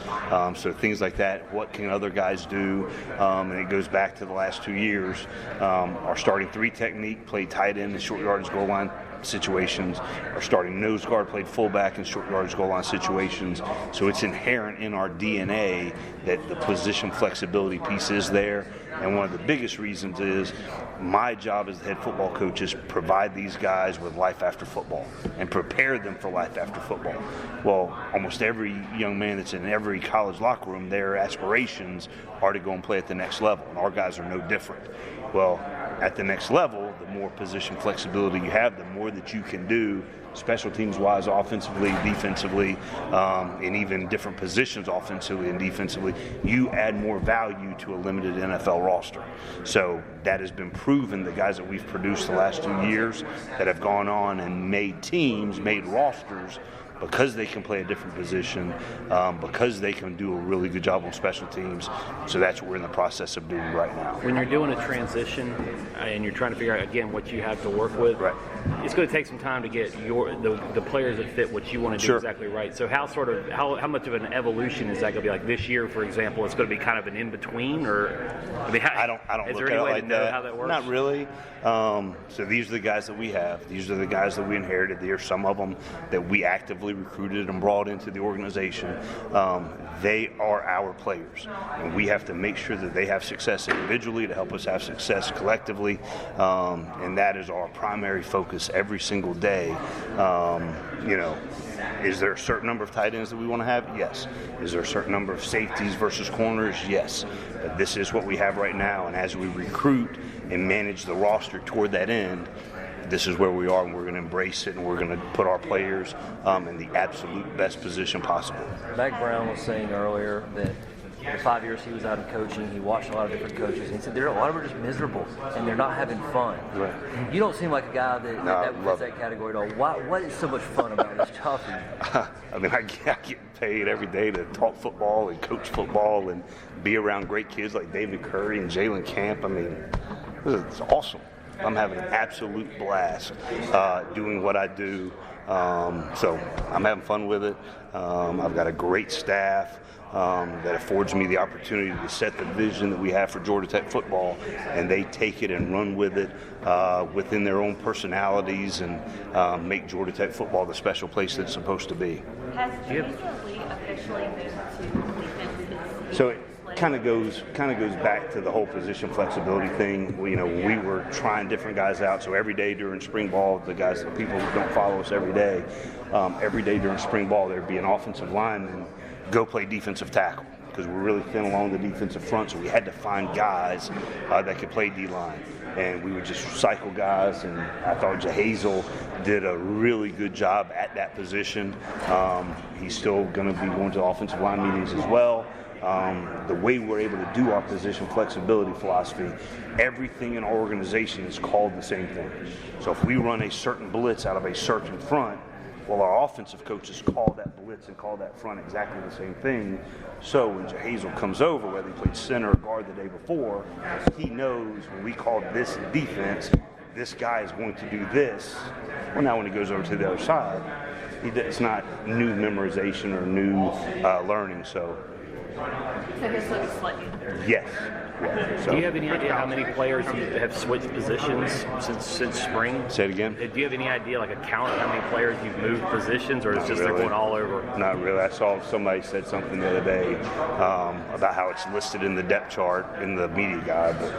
So things like that, what can other guys do? And it goes back to the last 2 years. Our starting 3 technique played tight end in short yardage goal line situations. Our starting nose guard played fullback in short yardage goal line situations. So it's inherent in our DNA that the position flexibility piece is there. And one of the biggest reasons is my job as the head football coach is provide these guys with life after football and prepare them for life after football. Well, almost every young man that's in every college locker room, their aspirations are to go and play at the next level. And our guys are no different. Well, at the next level, the more position flexibility you have, the more that you can do special teams-wise, offensively, defensively, and even different positions offensively and defensively. You add more value to a limited NFL roster. So that has been proven. The guys that we've produced the last 2 years that have gone on and made teams, made rosters, because they can play a different position, because they can do a really good job on special teams. So that's what we're in the process of doing right now. When you're doing a transition and you're trying to figure out, again, what you have to work with, it's going to take some time to get the players that fit what you want to do exactly right. So how much of an evolution is that going to be? Like this year, for example, it's going to be kind of an in-between? Or I don't look at it like that. How that works? Not really. So these are the guys that we have. These are the guys that we inherited. There are some of them that we actively recruited and brought into the organization. They are our players, and we have to make sure that they have success individually to help us have success collectively, and that is our primary focus every single day. Is there a certain number of tight ends that we want to have? Yes. Is there a certain number of safeties versus corners? Yes. But this is what we have right now, and as we recruit and manage the roster toward that end, this is where we are, and we're going to embrace it, and we're going to put our players in the absolute best position possible. Mac Brown was saying earlier that the 5 years he was out in coaching, he watched a lot of different coaches, and he said a lot of them are just miserable, and they're not having fun. Right. You don't seem like a guy that fits that category at all. What is so much fun about this job for you? I mean, I get paid every day to talk football and coach football and be around great kids like David Curry and Jalen Camp. I mean, it's awesome. I'm having an absolute blast doing what I do. So I'm having fun with it. I've got a great staff that affords me the opportunity to set the vision that we have for Georgia Tech football, and they take it and run with it within their own personalities and make Georgia Tech football the special place that it's supposed to be. Has Lee officially moved to defense? So it kind of goes back to the whole position flexibility thing. We were trying different guys out. So every day during spring ball, the guys, the people who don't follow us every day during spring ball, there'd be an offensive lineman go play defensive tackle because we're really thin along the defensive front. So we had to find guys that could play D-line. and we would just cycle guys. And I thought Hazel did a really good job at that position. He's still going to be going to offensive line meetings as well. The way we're able to do our position flexibility philosophy, everything in our organization is called the same thing. So if we run a certain blitz out of a certain front, well, our offensive coaches call that blitz and call that front exactly the same thing. So when Hazel comes over, whether he played center or guard the day before, he knows when we call this defense, this guy is going to do this. Well, now when he goes over to the other side, it's not new memorization or new learning. So his look is slightly different. yes. Yeah. So, do you have any idea how many players you have switched positions since spring? Say it again. Do you have any idea, like a count of how many players you've moved positions, or is it just they're going all over? Not really. I saw somebody said something the other day about how it's listed in the depth chart in the media guide, but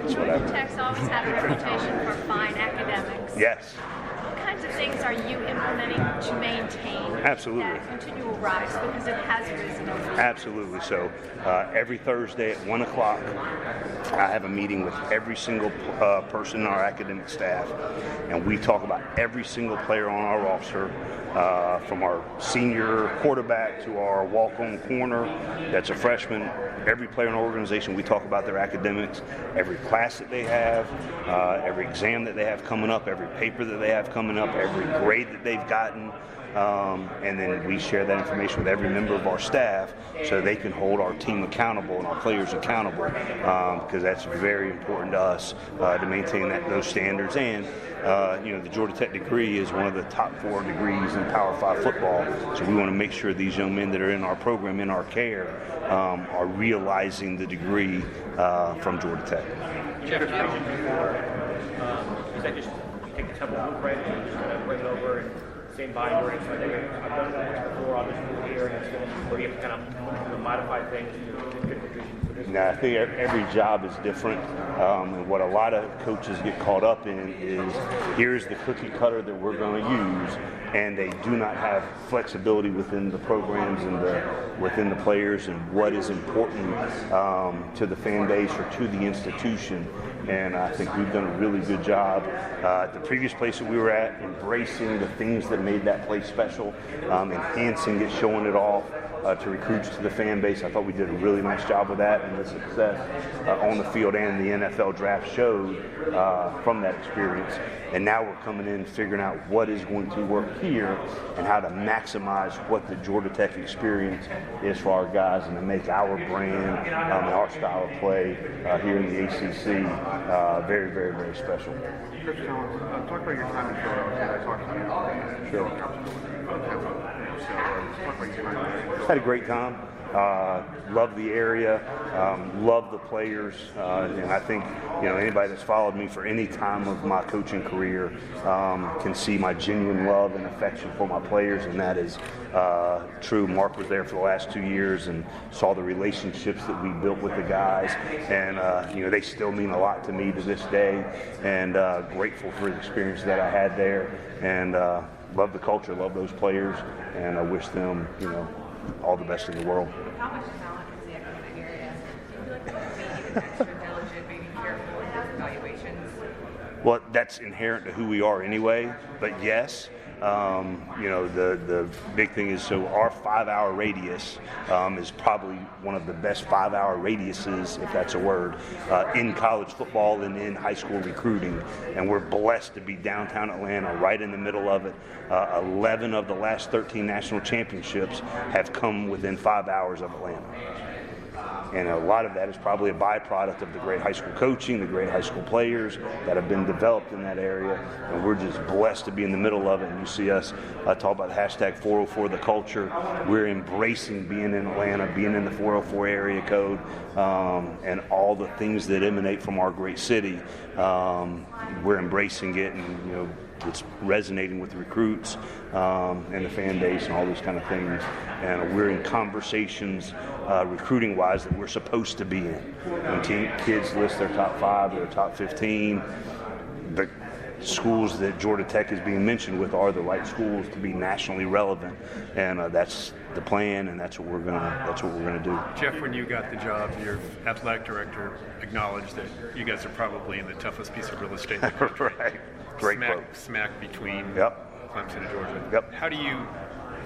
it's whatever. Tech's always had a reputation for fine academics. Yes. What kinds of things are you implementing to maintain that continual rise, because it has risen over time? Absolutely. So every Thursday at 1 o'clock, I have a meeting with every single person in our academic staff, and we talk about every single player on our roster, from our senior quarterback to our walk-on corner that's a freshman. Every player in our organization, we talk about their academics, every class that they have, every exam that they have coming up, every paper that they have coming up, every grade that they've gotten. And then we share that information with every member of our staff so they can hold our team accountable and our players accountable, because that's very important to us to maintain those standards. And the Georgia Tech degree is one of the top 4 degrees in Power 5 football, so we want to make sure these young men that are in our program, in our care, are realizing the degree from Georgia Tech. Geoff, is that just take the temple book, right, and just kind of bring it over and same binder, and I've done that before on this move here, and it's going to, or you have to kind of modify things to fit the vision. Now, I think every job is different, and what a lot of coaches get caught up in is here's the cookie cutter that we're going to use, and they do not have flexibility within the programs and within the players and what is important to the fan base or to the institution. And I think we've done a really good job at the previous place that we were at, embracing the things that made that place special, enhancing it, showing it off to recruits, to the fan base. I thought we did a really nice job with that, and the success on the field and the NFL draft showed from that experience. And now we're coming in figuring out what is going to work here and how to maximize what the Georgia Tech experience is for our guys and to make our brand and our style of play here in the ACC very, very, very special. Coach Collins, talk about your time in Philadelphia. I talked to you. Sure. Had a great time. Love the area, love the players, and I think anybody that's followed me for any time of my coaching career can see my genuine love and affection for my players, and that is true. Mark was there for the last 2 years and saw the relationships that we built with the guys, and they still mean a lot to me to this day, and grateful for the experience that I had there, and love the culture, love those players, and I wish them all the best in the world. How much talent is the academic area? Do you feel like being even extra diligent, being careful with those evaluations? Well, that's inherent to who we are anyway, but yes. The big thing is, so our 5-hour radius is probably one of the best 5-hour radiuses, if that's a word, in college football and in high school recruiting. And we're blessed to be downtown Atlanta, right in the middle of it. 11 of the last 13 national championships have come within 5 hours of Atlanta. And a lot of that is probably a byproduct of the great high school coaching, the great high school players that have been developed in that area. And we're just blessed to be in the middle of it. And you see us talk about hashtag 404 the culture. We're embracing being in Atlanta, being in the 404 area code, and all the things that emanate from our great city. We're embracing it, and it's resonating with the recruits and the fan base and all those kind of things. And we're in conversations recruiting-wise that we're supposed to be in. When kids list their top 5 or their top 15, the schools that Georgia Tech is being mentioned with are the right schools to be nationally relevant, and that's the plan, and that's what we're gonna do. Geoff, when you got the job, your athletic director acknowledged that you guys are probably in the toughest piece of real estate in the country. Right. Great smack between Yep. Clemson and Georgia. Yep. How do you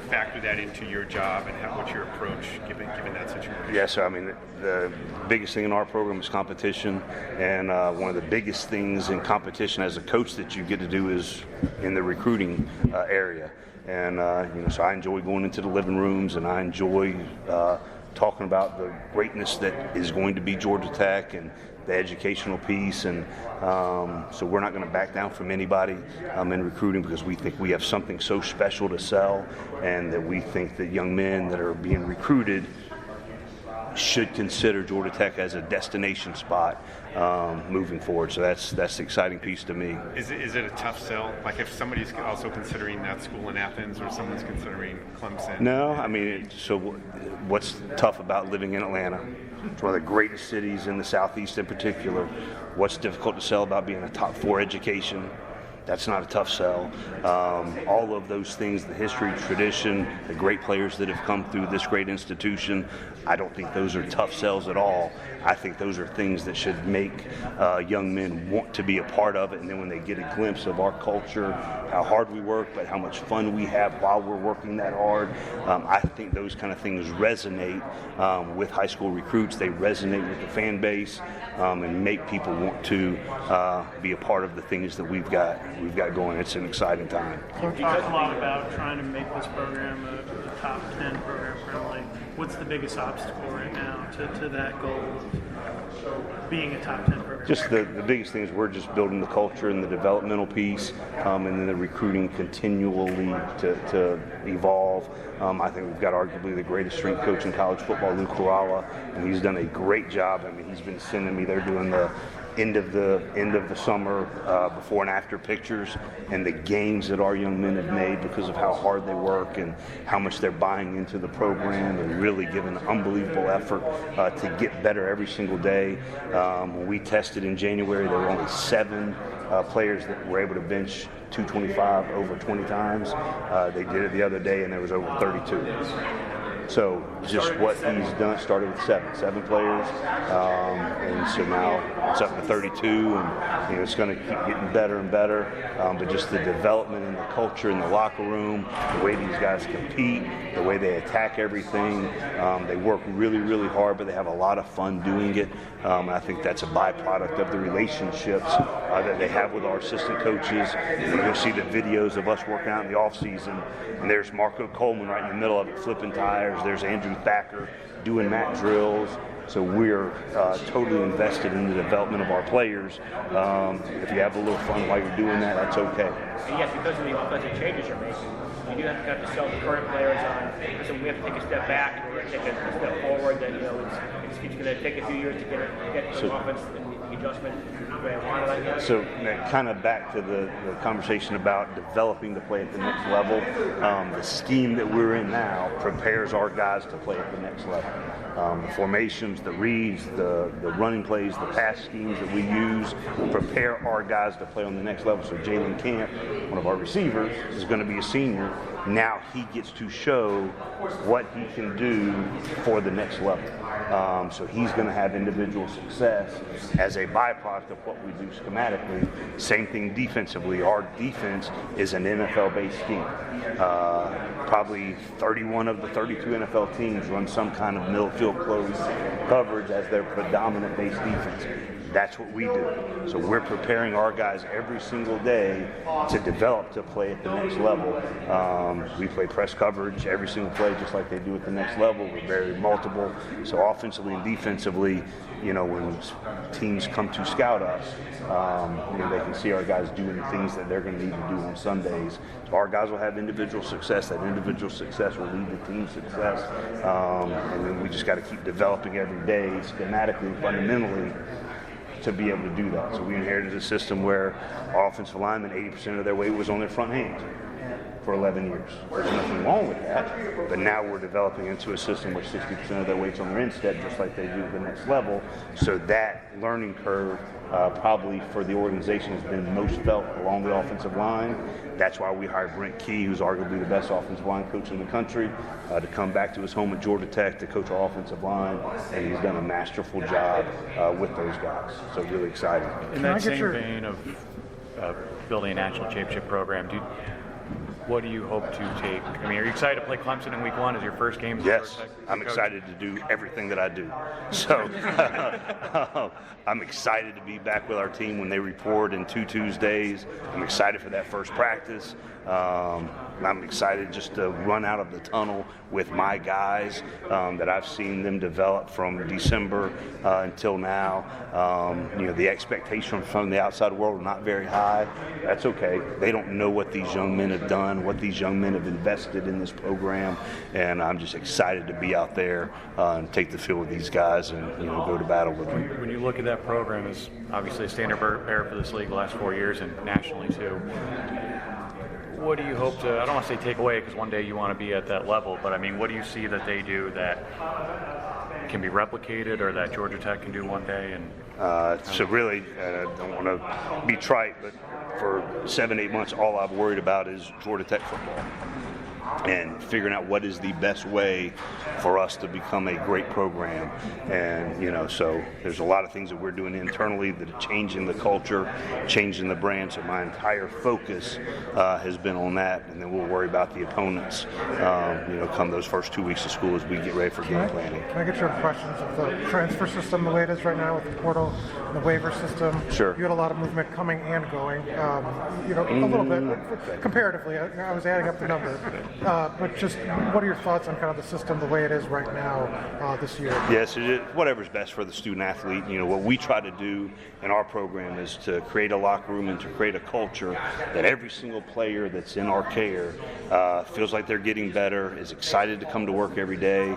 factor that into your job, and what's your approach given that situation? Yeah, so I mean, the biggest thing in our program is competition, and one of the biggest things in competition as a coach that you get to do is in the recruiting area. And so I enjoy going into the living rooms, and I enjoy talking about the greatness that is going to be Georgia Tech and the educational piece, and so we're not going to back down from anybody in recruiting, because we think we have something so special to sell, and that we think that young men that are being recruited should consider Georgia Tech as a destination spot moving forward. So that's the exciting piece to me. Is it a tough sell? Like if somebody's also considering that school in Athens, or someone's considering Clemson? No, I mean, so what's tough about living in Atlanta? It's one of the greatest cities in the Southeast in particular. What's difficult to sell about being a top 4 education? That's not a tough sell. All of those things, the history, tradition, the great players that have come through this great institution, I don't think those are tough sells at all. I think those are things that should make young men want to be a part of it. And then when they get a glimpse of our culture, how hard we work, but how much fun we have while we're working that hard, I think those kind of things resonate with high school recruits. They resonate with the fan base and make people want to be a part of the things that we've got going. It's an exciting time. You talk a lot about trying to make this program a top 10 program currently. What's the biggest obstacle right now to that goal of being a top 10 program? Just the biggest thing is we're just building the culture and the developmental piece, and then the recruiting continually to evolve. I think we've got arguably the greatest strength coach in college football, Luke Coralla, and he's done a great job. I mean, he's been sending me, they're doing the end of the summer before and after pictures, and the gains that our young men have made because of how hard they work and how much they're buying into the program and really giving an unbelievable effort to get better every single day. When we tested in January, there were only 7 players that were able to bench 225 over 20 times. They did it the other day, and there was over 32. So just what he's done, started with 7 players, and so now it's up to 32, and it's going to keep getting better and better. But just the development and the culture in the locker room, the way these guys compete, the way they attack everything, they work really, really hard, but they have a lot of fun doing it. And I think that's a byproduct of the relationships that they have with our assistant coaches. You'll see the videos of us working out in the off season, and there's Marco Coleman right in the middle of it flipping tires. There's Andrew Thacker doing mat drills. So we're totally invested in the development of our players. If you have a little fun while you're doing that, that's okay. And yes, because of the changes you're making, you do have to sell the current players on. So we have to take a step back, and we're going to take a step forward. That it's going to take a few years to get the offense and the adjustment where they want it, I guess. So kind of back to the conversation about developing to play at the next level. The scheme that we're in now prepares our guys to play at the next level. The formations, the reads, the running plays, the pass schemes that we use prepare our guys to play on the next level. So Jalen Camp, one of our receivers, is going to be a senior. Now he gets to show what he can do for the next level. So he's going to have individual success as a byproduct of what we do schematically. Same thing defensively. Our defense is an NFL-based scheme. Probably 31 of the 32 NFL teams run some kind of middle field close coverage as their predominant base defense. That's what we do. So we're preparing our guys every single day to develop to play at the next level. We play press coverage every single play just like they do at the next level. We're very multiple. So offensively and defensively, when teams come to scout us, they can see our guys doing the things that they're going to need to do on Sundays. So our guys will have individual success. That individual success will lead to team success. And then we just got to keep developing every day, schematically, fundamentally, to be able to do that. So we inherited a system where our offensive linemen, 80% of their weight was on their front hands. for 11 years. There's nothing wrong with that, but now we're developing into a system where 60% of their weight's on their instep, just like they do at the next level. So that learning curve probably for the organization has been most felt along the offensive line. That's why we hired Brent Key, who's arguably the best offensive line coach in the country, to come back to his home at Georgia Tech to coach our offensive line, and he's done a masterful job with those guys. So really exciting. In that same vein of building a national championship program, what do you hope to take? I mean, are you excited to play Clemson in week 1 as your first game? Yes, I'm excited to do everything that I do. So I'm excited to be back with our team when they report in 2 Tuesdays. I'm excited for that first practice. I'm excited just to run out of the tunnel with my guys that I've seen them develop from December until now. The expectation from the outside world is not very high. That's okay. They don't know what these young men have done, what these young men have invested in this program, and I'm just excited to be out there and take the field with these guys and go to battle with them. When you look at that program, as obviously a standard bearer for this league the last 4 years and nationally too, what do you hope to, I don't want to say take away because one day you want to be at that level, but I mean, what do you see that they do that can be replicated or that Georgia Tech can do one day? And so really, I don't want to be trite, but for 7-8 months, all I've worried about is Georgia Tech football and figuring out what is the best way for us to become a great program. And, so there's a lot of things that we're doing internally that are changing the culture, changing the brand. So my entire focus has been on that. And then we'll worry about the opponents, come those first 2 weeks of school as we get ready for game planning. Can I get your impressions of the transfer system the way it is right now with the portal and the waiver system? Sure. You had a lot of movement coming and going, a little bit comparatively. I was adding up the number. But just what are your thoughts on kind of the system the way it is right now this year? Yes, whatever's best for the student athlete. What we try to do in our program is to create a locker room and to create a culture that every single player that's in our care feels like they're getting better, is excited to come to work every day,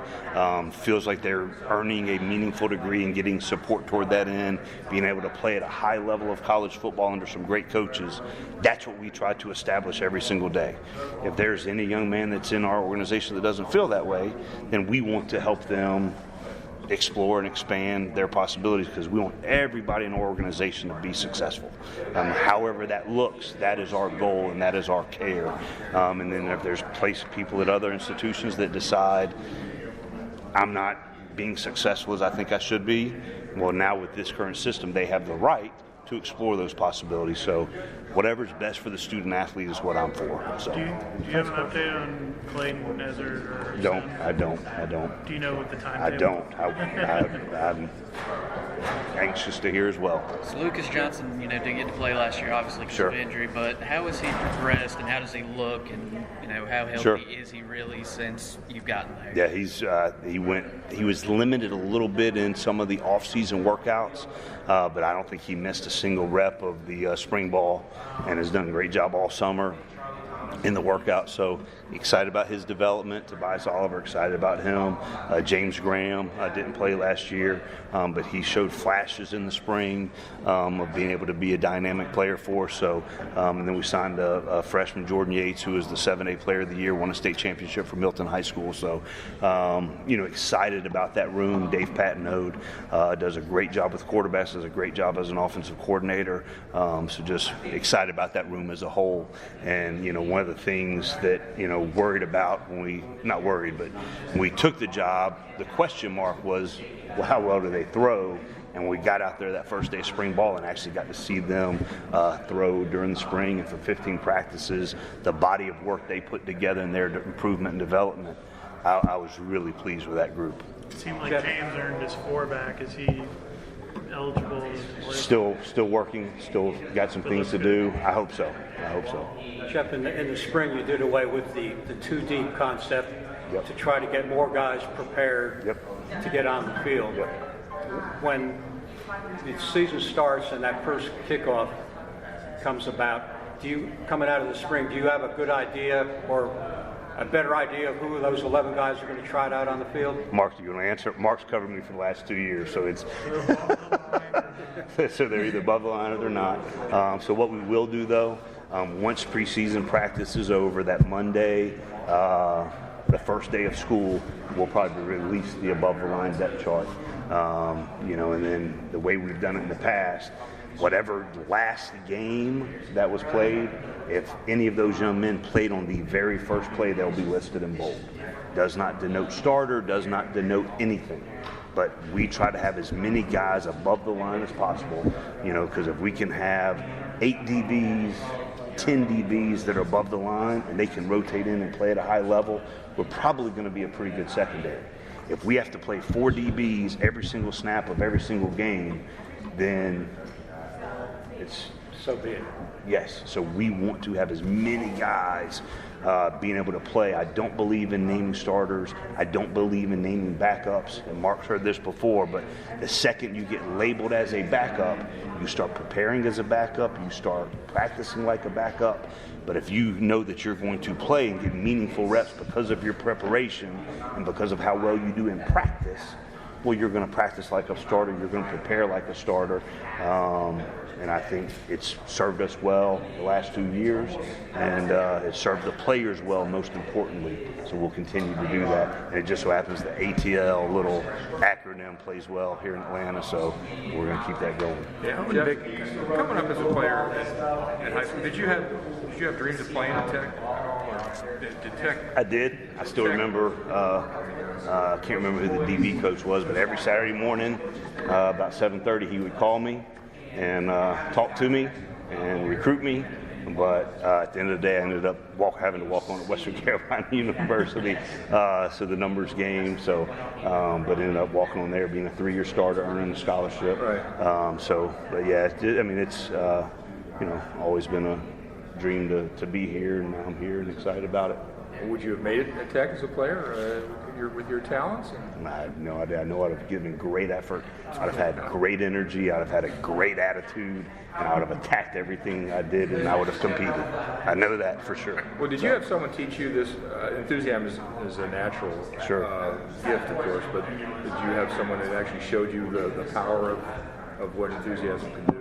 feels like they're earning a meaningful degree and getting support toward that end, being able to play at a high level of college football under some great coaches. That's what we try to establish every single day. If there's any young man that's in our organization that doesn't feel that way, then we want to help them explore and expand their possibilities because we want everybody in our organization to be successful. However that looks, that is our goal and that is our care. And then if there's people at other institutions that decide I'm not being successful as I think I should be, well, now with this current system, they have the right to explore those possibilities. So whatever's best for the student athlete is what I'm for. So. Do you have an update on Clayton Nezzer? I don't. Do you know what the time? I don't. I'm anxious to hear as well. So Lucas Johnson, didn't get to play last year, obviously because of injury. But how has he progressed, and how does he look, and how healthy is he really since you've gotten there? Yeah, he was limited a little bit in some of the off-season workouts, but I don't think he missed a single rep of the spring ball, and has done a great job all summer in the workout. So excited about his development. Tobias Oliver, excited about him. James Graham didn't play last year, but he showed flashes in the spring of being able to be a dynamic player for us. So, and then we signed a freshman, Jordan Yates, who is the 7A Player of the Year, won a state championship for Milton High School. So, excited about that room. Dave Patton-Ode does a great job with quarterbacks, does a great job as an offensive coordinator. So just excited about that room as a whole. And, one of the things that, worried about not worried, but when we took the job, the question mark was, well, how well do they throw? And we got out there that first day of spring ball and actually got to see them throw during the spring, and for 15 practices, the body of work they put together in their improvement and development. I was really pleased with that group. It seemed like James earned his 4 back. Is he eligible to play? Still working, still got some things to do. I hope so. Geoff, in the spring you did away with the 2-deep concept to try to get more guys prepared to get on the field. When the season starts and that first kickoff comes about, coming out of the spring, do you have a good idea or a better idea of who those 11 guys are going to try it out on the field? Mark, do you want to answer? Mark's covered me for the last 2 years, so it's so they're either above the line or they're not. So what we will do, though, Once preseason practice is over, that Monday, the first day of school, we'll probably release the above-the-line depth chart. And then the way we've done it in the past, whatever last game that was played, if any of those young men played on the very first play, they'll be listed in bold. Does not denote starter, does not denote anything. But we try to have as many guys above the line as possible, because if we can have 8 DBs, 10 DBs that are above the line and they can rotate in and play at a high level, we're probably going to be a pretty good secondary. If we have to play 4 DBs every single snap of every single game, then it's so be it. Yes, so we want to have as many guys being able to play. I don't believe in naming starters. I don't believe in naming backups. And Mark's heard this before, but the second you get labeled as a backup, you start preparing as a backup, you start practicing like a backup. But if you know that you're going to play and get meaningful reps because of your preparation and because of how well you do in practice, well, you're going to practice like a starter. You're going to prepare like a starter. And I think it's served us well the last 2 years, and it served the players well, most importantly. So we'll continue to do that. And it just so happens the ATL little acronym plays well here in Atlanta, so we're going to keep that going. Yeah, Geoff, coming up as a player at high school, did you have dreams of playing at Tech? Or did Tech? I did. I still remember. I can't remember who the DB coach was, but every Saturday morning, about 7:30, he would call me and talk to me and recruit me. But at the end of the day, I ended up having to walk on at Western Carolina University, so the numbers game. So, but ended up walking on there, being a 3-year starter, earning a scholarship. Right. But yeah, it's always been a dream to be here, and now I'm here and excited about it. Would you have made it at Tech as a player with your talents? I have no idea. I know I'd have given great effort. I'd have had great energy. I'd have had a great attitude, and I would have attacked everything I did, and I would have competed. I know that for sure. Well, did you have someone teach you this? Enthusiasm is a natural gift, of course, but did you have someone that actually showed you the power of what enthusiasm can do?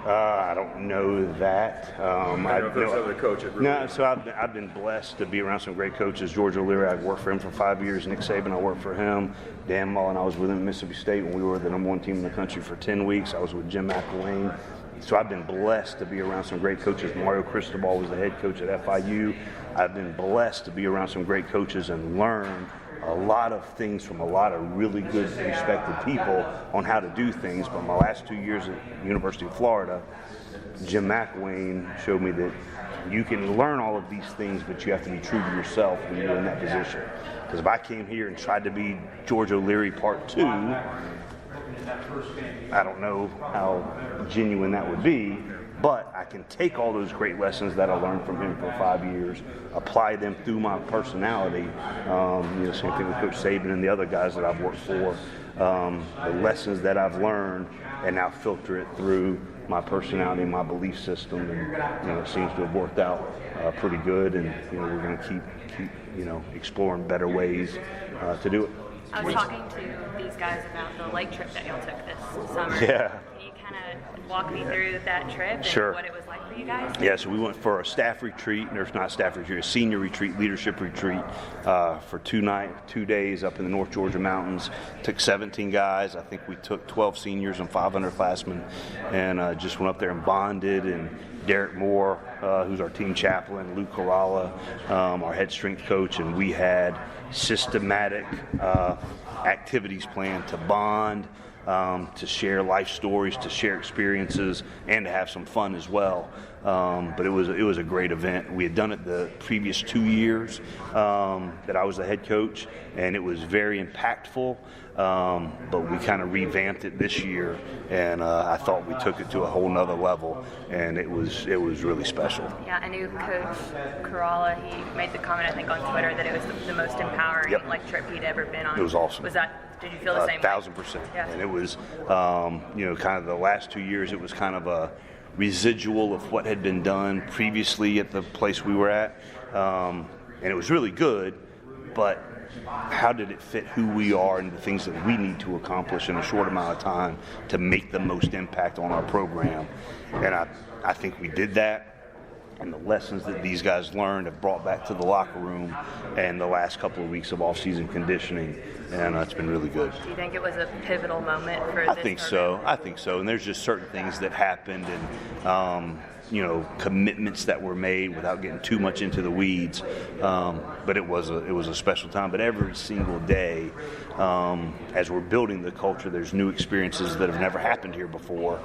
I don't know that. I don't know if there's other coaches. No, so I've been blessed to be around some great coaches. George O'Leary, I worked for him for 5 years. Nick Saban, I worked for him. Dan Mullen, I was with him at Mississippi State when we were the #1 team in the country for 10 weeks. I was with Jim McElwain. So I've been blessed to be around some great coaches. Mario Cristobal was the head coach at FIU. I've been blessed to be around some great coaches and learn a lot of things from a lot of really good, respected people on how to do things. But my last 2 years at the University of Florida, Jim McElwain showed me that you can learn all of these things, but you have to be true to yourself when you're in that position. Because if I came here and tried to be George O'Leary Part 2, I don't know how genuine that would be. But I can take all those great lessons that I learned from him for 5 years, apply them through my personality. Same thing with Coach Saban and the other guys that I've worked for. The lessons that I've learned, and now filter it through my personality and my belief system, and it seems to have worked out pretty good. And we're going to keep exploring better ways to do it. I was talking to these guys about the lake trip that y'all took this summer. Yeah. Can you kind of walk me through that trip and what it was like for you guys? Yeah, so we went for a staff retreat, a senior retreat, leadership retreat for 2 days up in the North Georgia mountains. Took 17 guys. I think we took 12 seniors and 500 underclassmen, and just went up there and bonded. And Derek Moore, who's our team chaplain, Luke Corrala, our head strength coach, and we had systematic activities planned to bond, to share life stories, to share experiences, and to have some fun as well. But it was a great event. We had done it the previous 2 years that I was the head coach, and it was very impactful. But we kind of revamped it this year, and I thought we took it to a whole nother level, and it was really special. Yeah, I knew Coach Corrala, he made the comment, I think, on Twitter that it was the most empowering trip he'd ever been on. It was awesome. Did you feel the same way? 1,000%. Yeah. And it was, kind of the last 2 years, it was kind of a residual of what had been done previously at the place we were at. And it was really good, but how did it fit who we are and the things that we need to accomplish in a short amount of time to make the most impact on our program? And I think we did that. and the lessons that these guys learned have brought back to the locker room and the last couple of weeks of off-season conditioning, and it's been really good. Do you think it was a pivotal moment for this? I think so. And there's just certain things that happened, and commitments that were made without getting too much into the weeds. But it was a special time. But every single day, as we're building the culture, there's new experiences that have never happened here before.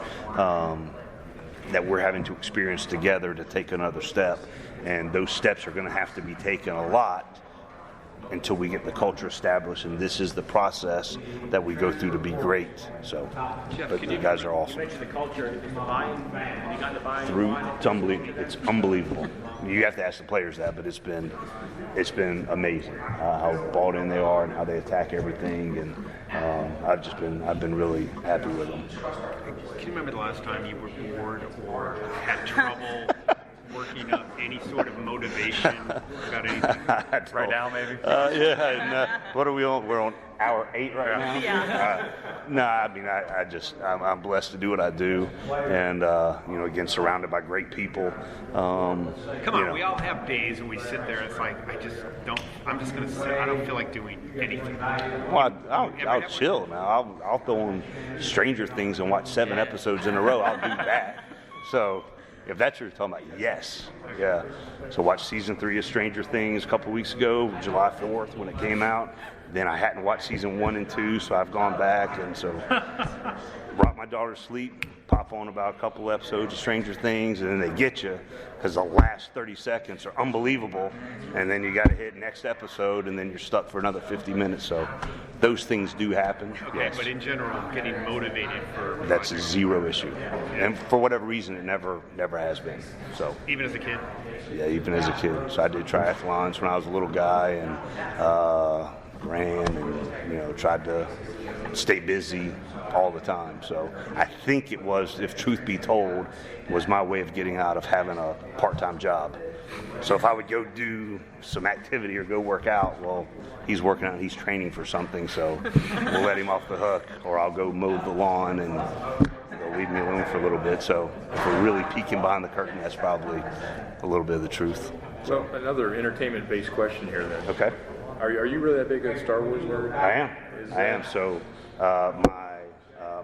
That we're having to experience together to take another step, and those steps are going to have to be taken a lot until we get the culture established, and this is the process that we go through to be great. So, but the guys are awesome. You mentioned the culture. Is the buy-in? You got the buy-in? It's unbelievable. You have to ask the players that, but it's been amazing how bought in they are and how they attack everything, and I've been really happy with them. Can you remember the last time you were bored or had trouble working up any sort of motivation about anything? Right now, maybe? What are we on? We're on hour 8 right now? Yeah. I'm blessed to do what I do, and, again, surrounded by great people. We all have days when we sit there and it's like, I'm just going to sit. I don't feel like doing anything. Well, I'll chill now. I'll throw on Stranger Things and watch 7 episodes in a row. I'll do that. So, if that's what you're talking about, yes. Yeah. So watched season 3 of Stranger Things a couple weeks ago, July 4th when it came out. Then I hadn't watched season 1 and 2, so I've gone back, and so brought my daughter to sleep, pop on about a couple episodes of Stranger Things, and then they get you because the last 30 seconds are unbelievable, and then you got to hit next episode, and then you're stuck for another 50 minutes. So those things do happen. Okay, yes. But in general, getting motivated for that's a zero issue, and for whatever reason, it never has been. So even as a kid. Yeah, even as a kid. So I did triathlons when I was a little guy, and ran and tried to stay busy all the time. So I think it was, if truth be told, was my way of getting out of having a part-time job. So if I would go do some activity or go work out, well, he's working out, he's training for something, so we'll let him off the hook, or I'll go mow the lawn and they'll leave me alone for a little bit. So if we're really peeking behind the curtain, that's probably a little bit of the truth. So another entertainment-based question here then. Okay. Are you really that big a Star Wars nerd? I am. So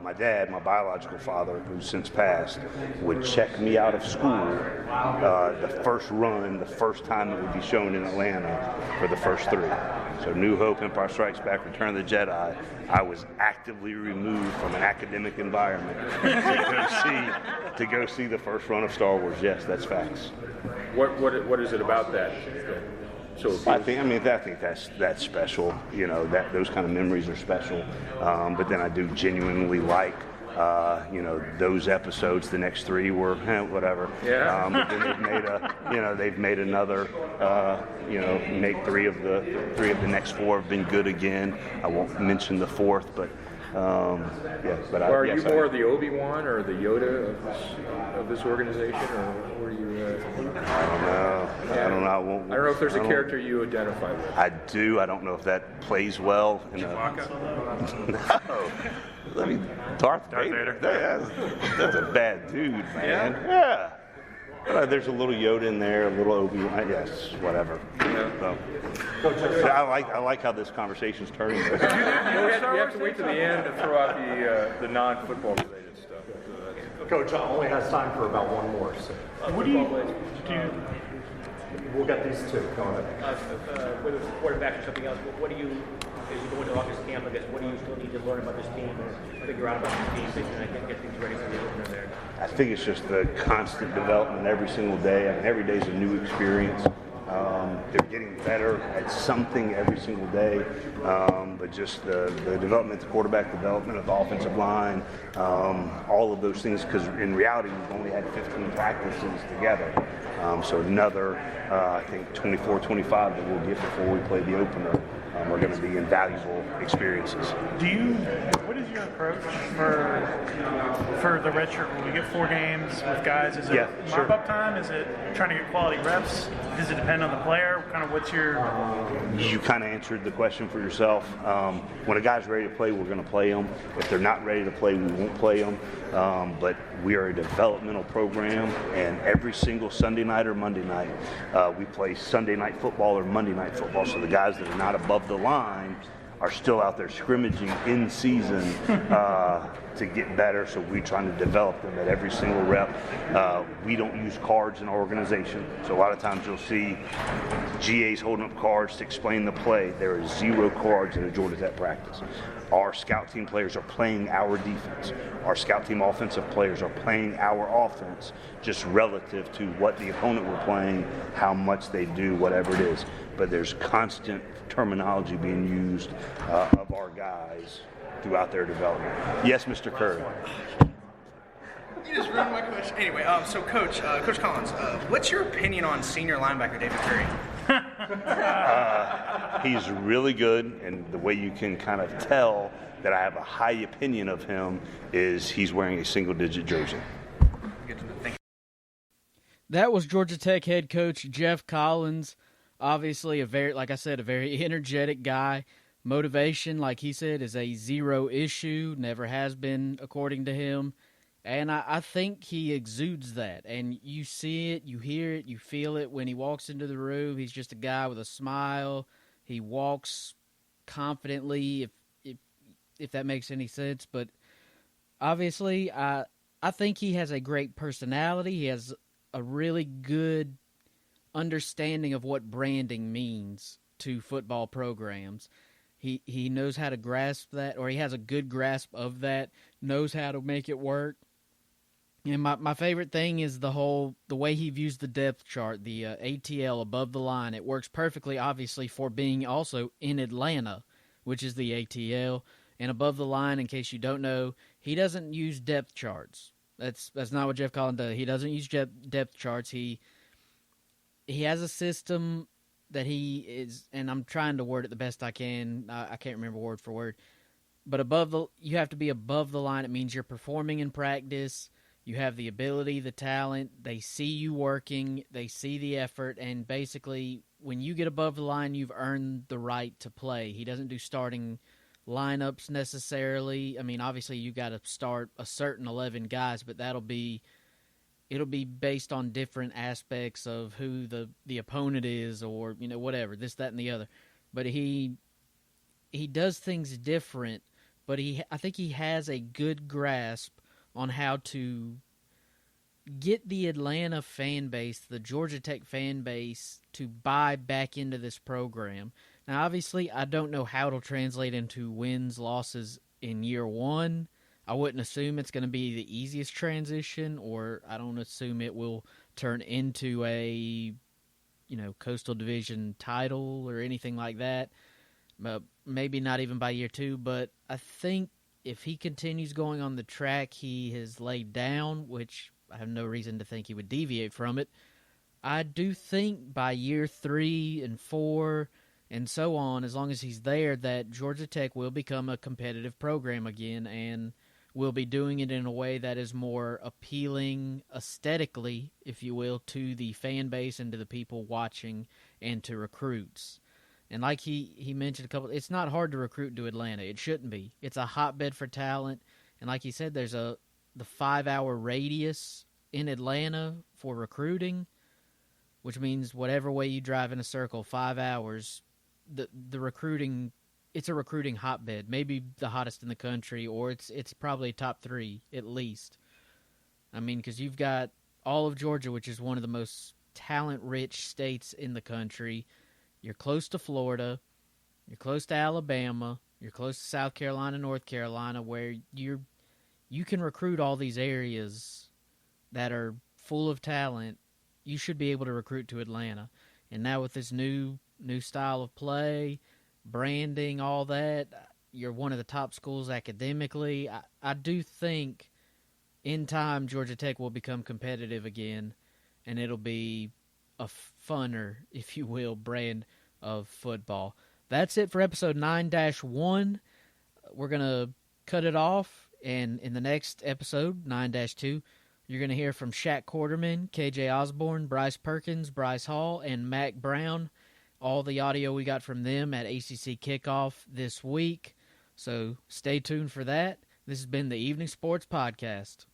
my dad, my biological father, who's since passed, would check me out of school the first time it would be shown in Atlanta for the first 3. So New Hope, Empire Strikes Back, Return of the Jedi. I was actively removed from an academic environment to go see the first run of Star Wars. Yes, that's facts. What is it about that? So I think that's special. That those kind of memories are special. But then I do genuinely like, those episodes. The next 3 were whatever. Yeah. But then they've made another. Make 3 of the next 4 have been good again. I won't mention the 4th, but. Are you more the Obi-Wan or the Yoda of this organization, or were you? I don't know. Yeah. I don't know. I don't know if there's a character you identify with. I do. I don't know if that plays well. No. Darth Vader. That's a bad dude, man. Yeah. There's a little Yoda in there, a little Obi-Wan. Yes, whatever. So, I like how this conversation's turning. You have to wait to the end to throw out the non-football related stuff. Coach only has time for about one more. So. What do you do? We'll get these 2. Go ahead. Whether it's quarterback or something else, what do you, as you go into August camp, I guess, what do you still need to learn about this team or figure out about this team and get things ready for the opener there? I think it's just the constant development every single day. I mean, every day is a new experience. They're getting better at something every single day, but just the development, the quarterback development of the offensive line, all of those things, because in reality we've only had 15 practices together. So another, I think 24, 25 that we'll get before we play the opener are going to be invaluable experiences. What is your approach for the redshirt? Will we get 4 games with guys? Is it mop-up time? Is it trying to get quality reps? Does it depend on the player? Kind of what's your... You kind of answered the question for yourself. When a guy's ready to play, we're going to play them. If they're not ready to play, we won't play them. But we are a developmental program, and every single Sunday night or Monday night. We play Sunday night football or Monday night football, so the guys that are not above the line are still out there scrimmaging in season to get better, so we're trying to develop them at every single rep. We don't use cards in our organization, so a lot of times you'll see GAs holding up cards to explain the play. There are 0 cards in a Georgia Tech practice. Our scout team players are playing our defense. Our scout team offensive players are playing our offense, just relative to what the opponent we're playing, how much they do, whatever it is. But there's constant terminology being used of our guys throughout their development. Yes, Mr. Curry. You just ruined my question. Anyway, so Coach Collins, what's your opinion on senior linebacker David Curry? He's really good, and the way you can kind of tell that I have a high opinion of him is he's wearing a single-digit jersey. That was Georgia Tech head coach Geoff Collins. Obviously, a very energetic guy. Motivation, like he said, is a 0 issue, never has been, according to him. And I think he exudes that. And you see it, you hear it, you feel it when he walks into the room. He's just a guy with a smile. He walks confidently, if that makes any sense. But obviously, I think he has a great personality. He has a really good understanding of what branding means to football programs. He knows how to grasp that, or he has a good grasp of that, knows how to make it work. And my favorite thing is the way he views the depth chart, the ATL above the line. It works perfectly, obviously, for being also in Atlanta, which is the ATL. And above the line, in case you don't know, he doesn't use depth charts. That's not what Geoff Collins does. He doesn't use depth charts. He has a system that he is, and I'm trying to word it the best I can. I can't remember word for word. But you have to be above the line. It means you're performing in practice. You have the ability, the talent. They see you working. They see the effort. And basically, when you get above the line, you've earned the right to play. He doesn't do starting lineups necessarily. I mean, obviously, you got to start a certain 11 guys, but it'll be based on different aspects of who the opponent is, or whatever, this, that, and the other. But he does things different. But I think he has a good grasp on how to get the Atlanta fan base, the Georgia Tech fan base, to buy back into this program. Now, obviously, I don't know how it'll translate into wins, losses in year one. I wouldn't assume it's going to be the easiest transition, or I don't assume it will turn into a, Coastal Division title or anything like that. Maybe not even by year two, but I think if he continues going on the track he has laid down, which I have no reason to think he would deviate from it, I do think by year 3 and 4 and so on, as long as he's there, that Georgia Tech will become a competitive program again, and will be doing it in a way that is more appealing aesthetically, if you will, to the fan base and to the people watching and to recruits. And like he mentioned it's not hard to recruit to Atlanta. It shouldn't be. It's a hotbed for talent. And like he said, there's the 5-hour radius in Atlanta for recruiting, which means whatever way you drive in a circle, 5 hours, the recruiting, it's a recruiting hotbed. Maybe the hottest in the country, or it's probably top 3 at least. I mean, because you've got all of Georgia, which is one of the most talent-rich states in the country. You're close to Florida, you're close to Alabama, you're close to South Carolina, North Carolina, where you can recruit all these areas that are full of talent. You should be able to recruit to Atlanta. And now with this new style of play, branding, all that, you're one of the top schools academically. I do think in time Georgia Tech will become competitive again, and it'll be a funner, if you will, brand of football. That's it for episode 9-1. We're going to cut it off, and in the next episode, 9-2, you're going to hear from Shaq Quarterman, KJ Osborne, Bryce Perkins, Bryce Hall, and Mac Brown. All the audio we got from them at ACC Kickoff this week. So stay tuned for that. This has been the Evening Sports Podcast.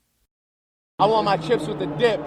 I want my chips with the dip.